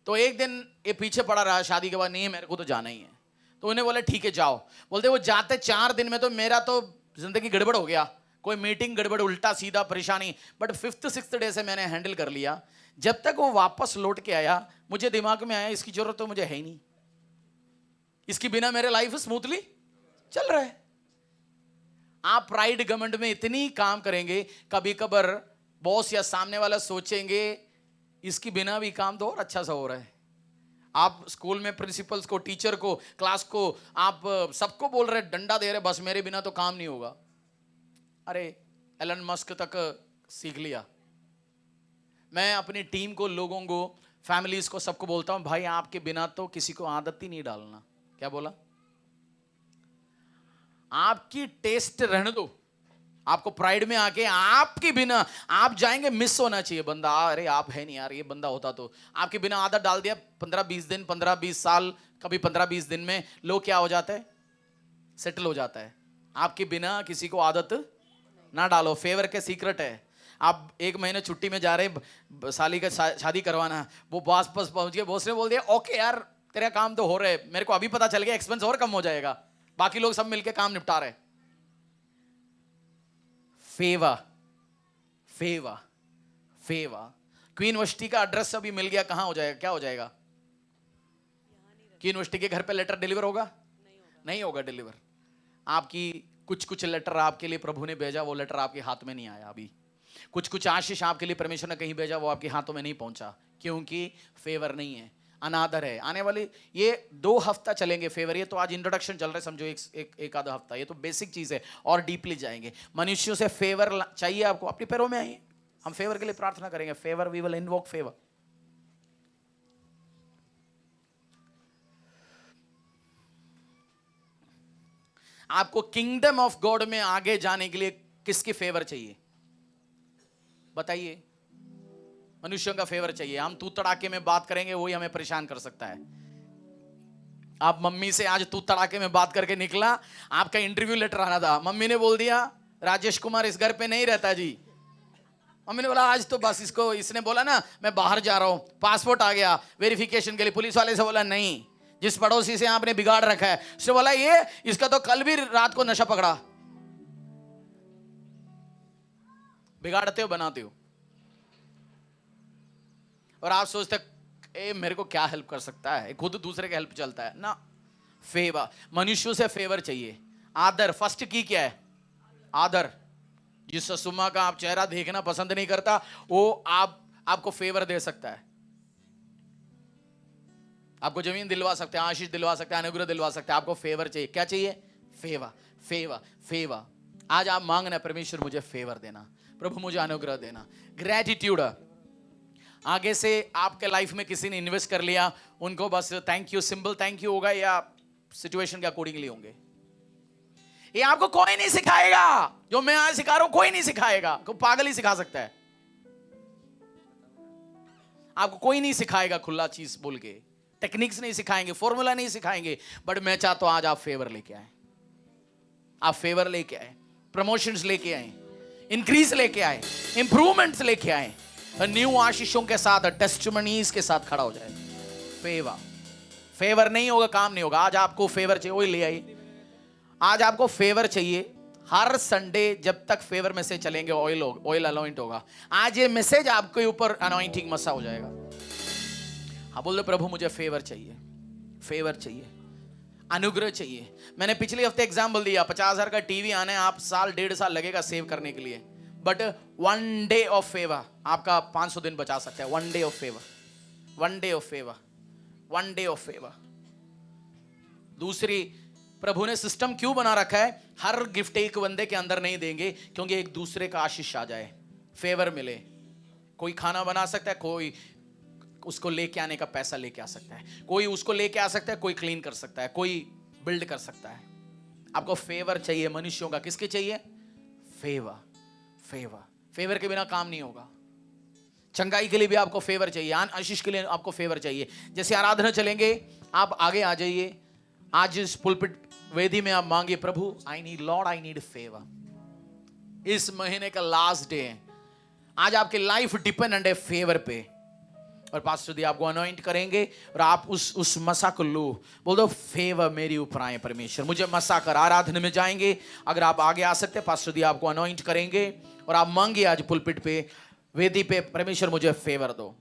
तो एक दिन ये पीछे पड़ा रहा शादी के बाद, नहीं मेरे को तो जाना ही है। तो उन्हें बोले ठीक है जाओ। बोलते वो जाते 4 दिन में तो मेरा तो जिंदगी गड़बड़ हो गया, कोई मीटिंग गड़बड़, उल्टा सीधा परेशानी। बट 5th 6th डे से मैंने हैंडल कर लिया। जब तक वो वापस लौट के आया, मुझे दिमाग में आया इसकी जरूरत तो मुझे है ही नहीं, इसके बिना मेरे लाइफ स्मूथली चल रहा है। आप प्राइड घमंड में इतनी काम करेंगे, कभी कभार बॉस या सामने वाला सोचेंगे इसके बिना भी काम तो और अच्छा सा हो रहा है। आप स्कूल में प्रिंसिपल्स को, टीचर को, क्लास को, आप सबको बोल रहे, डंडा दे रहे, बस मेरे बिना तो काम नहीं होगा। अरे एलन मस्क तक सीख लिया। मैं अपनी टीम को, लोगों को, फैमिलीज को, सबको बोलता हूं भाई आपके बिना तो किसी को आदत ही नहीं डालना। क्या बोला? आपकी टेस्ट रहने दो। आपको प्राइड में आके आपके बिना आप जाएंगे, मिस होना चाहिए बंदा। अरे आप है नहीं यार, ये बंदा होता तो। आपके बिना आदत डाल दिया, 15-20 दिन, 15-20 साल, कभी 15-20 दिन में लोग क्या हो जाता है, सेटल हो जाता है। आपके बिना किसी को आदत ना डालो। फेवर के सीक्रेट है। आप 1 महीने छुट्टी में जा रहे, साली का शादी करवाना, वो बॉस पास पहुंच गए, बॉस ने बोल दिया ओके यार तेरा काम तो हो रहा है, मेरे को अभी पता चल गया एक्सपेंस और कम हो जाएगा, बाकी लोग सब मिलके काम निपटा रहे। Favour, favour, favour. Queen university का एड्रेस अभी मिल गया, कहां हो जाएगा, क्या हो जाएगा? क्वीन यूनिवर्सिटी के घर पे लेटर डिलीवर होगा? नहीं होगा डिलीवर। आपकी कुछ लेटर आपके लिए प्रभु ने भेजा, वो लेटर आपके हाथ में नहीं आया अभी। कुछ आशीष आपके लिए परमेश्वर ने कहीं भेजा, वो आपके हाथों में नहीं पहुंचा, क्योंकि फेवर नहीं है, अनादर है। आने वाली ये 2 हफ्ता चलेंगे फेवर। ये तो आज इंट्रोडक्शन चल रहा है, समझो एक आधा हफ्ता, ये तो बेसिक चीज है, और डीपली जाएंगे। मनुष्यों से फेवर चाहिए आपको, अपने पैरों में आइए, हम फेवर के लिए प्रार्थना करेंगे। Favour, we will invoke favour. आपको किंगडम ऑफ गॉड में आगे जाने के लिए किसकी फेवर चाहिए बताइए? मनुष्यों का फेवर चाहिए। हम तू तड़ाके में बात करेंगे, वही हमें परेशान कर सकता है। आप मम्मी से आज तू तड़ाके में बात करके निकला, आपका इंटरव्यू लेटर आना था, मम्मी ने बोल दिया राजेश कुमार इस घर पे नहीं रहता जी। मम्मी ने बोला आज तो बस इसने बोला ना मैं बाहर जा रहा हूं, पासपोर्ट आ गया वेरिफिकेशन के लिए, पुलिस वाले से बोला नहीं, जिस पड़ोसी से आपने बिगाड़ रखा है उससे बोला ये इसका तो कल भी रात को नशा पकड़ा। बिगाड़ते हो, बनाते हो, और आप सोचते ए मेरे को क्या हेल्प कर सकता है, खुद दूसरे का हेल्प चलता है ना। फेवर, मनुष्यों से फेवर चाहिए। आदर, फर्स्ट की क्या है? आदर। जिस ससुमा का आप चेहरा देखना पसंद नहीं करता, वो आपको फेवर दे सकता है, आपको जमीन दिलवा सकता है, आशीष दिलवा सकता है, अनुग्रह दिलवा सकता है। आपको फेवर चाहिए। क्या चाहिए? Favour, favour, favour. आज आप मांगना परमेश्वर मुझे फेवर देना, प्रभु मुझे अनुग्रह देना। ग्रेटिट्यूड, आगे से आपके लाइफ में किसी ने इन्वेस्ट कर लिया, उनको बस thank you, simple thank you होगा, या सिचुएशन के अकॉर्डिंगली होंगे। ये आपको कोई नहीं सिखाएगा, जो मैं आज सिखा रहा हूं कोई नहीं सिखाएगा, को पागल ही सिखा सकता है। आपको कोई नहीं सिखाएगा खुला चीज बोल के, टेक्निक्स नहीं सिखाएंगे, फॉर्मूला नहीं सिखाएंगे। बट मैं चाहता हूं आज आप फेवर लेके आए, आप फेवर लेके आए, प्रमोशंस लेके आए, इंक्रीज लेके आए, इंप्रूवमेंट्स लेके आए, न्यू आशीषों के साथ, टेस्टिमनीज के साथ खड़ा हो जाए। फेवर, फेवर नहीं होगा काम नहीं होगा। आज आपको फेवर चाहिए, वही ले आइए। आज आपको फेवर चाहिए। हर संडे जब तक फेवर मैसेज चलेंगे, ऑयल अनॉइंट होगा। आज ये मैसेज आपके ऊपर अनॉइंटिंग मसा हो जाएगा। हाँ बोल दो प्रभु मुझे फेवर चाहिए, फेवर चाहिए, अनुग्रह चाहिए। मैंने पिछले हफ्ते एग्जाम्पल दिया, 50,000 का टीवी आने आप साल 1.5 साल लगेगा सेव करने के लिए, बट 1 डे ऑफ फेवर आपका 500 दिन बचा सकता है। 1 day of favour, 1 day of favour, 1 day of favour. दूसरी, प्रभु ने सिस्टम क्यों बना रखा है? हर गिफ्ट एक बंदे के अंदर नहीं देंगे, क्योंकि एक दूसरे का आशीष आ जाए, फेवर मिले। कोई खाना बना सकता है, कोई उसको लेके आने का पैसा लेके आ सकता है, कोई उसको लेके आ सकता है, कोई क्लीन कर सकता है, कोई बिल्ड कर सकता है। आपको फेवर चाहिए मनुष्यों का। किसके चाहिए? Favour, favour. फेवर के बिना काम नहीं होगा। चंगाई के लिए भी आपको फेवर चाहिए, आशीष के लिए आपको फेवर चाहिए। जैसे आराधना चलेंगे, आप आगे आ जाइए। आज इस पुलपिट वेदी में आप मांगे, प्रभु I need, Lord I need favour. इस महीने का लास्ट डे है, आज आपकी लाइफ डिपेंडेंट है फेवर पे, और पास्टर दी आपको अनॉइंट करेंगे, और आप उस मसा को लो, बोल दो फेवर मेरी ऊपर आए परमेश्वर, मुझे मसा कर। आराधना में जाएंगे, अगर आप आगे आ सकते हैं, पास्टर दी आपको अनॉइंट करेंगे, और आप मांगिए आज पुलपिट पे, वेदी पे, परमेश्वर मुझे फेवर दो।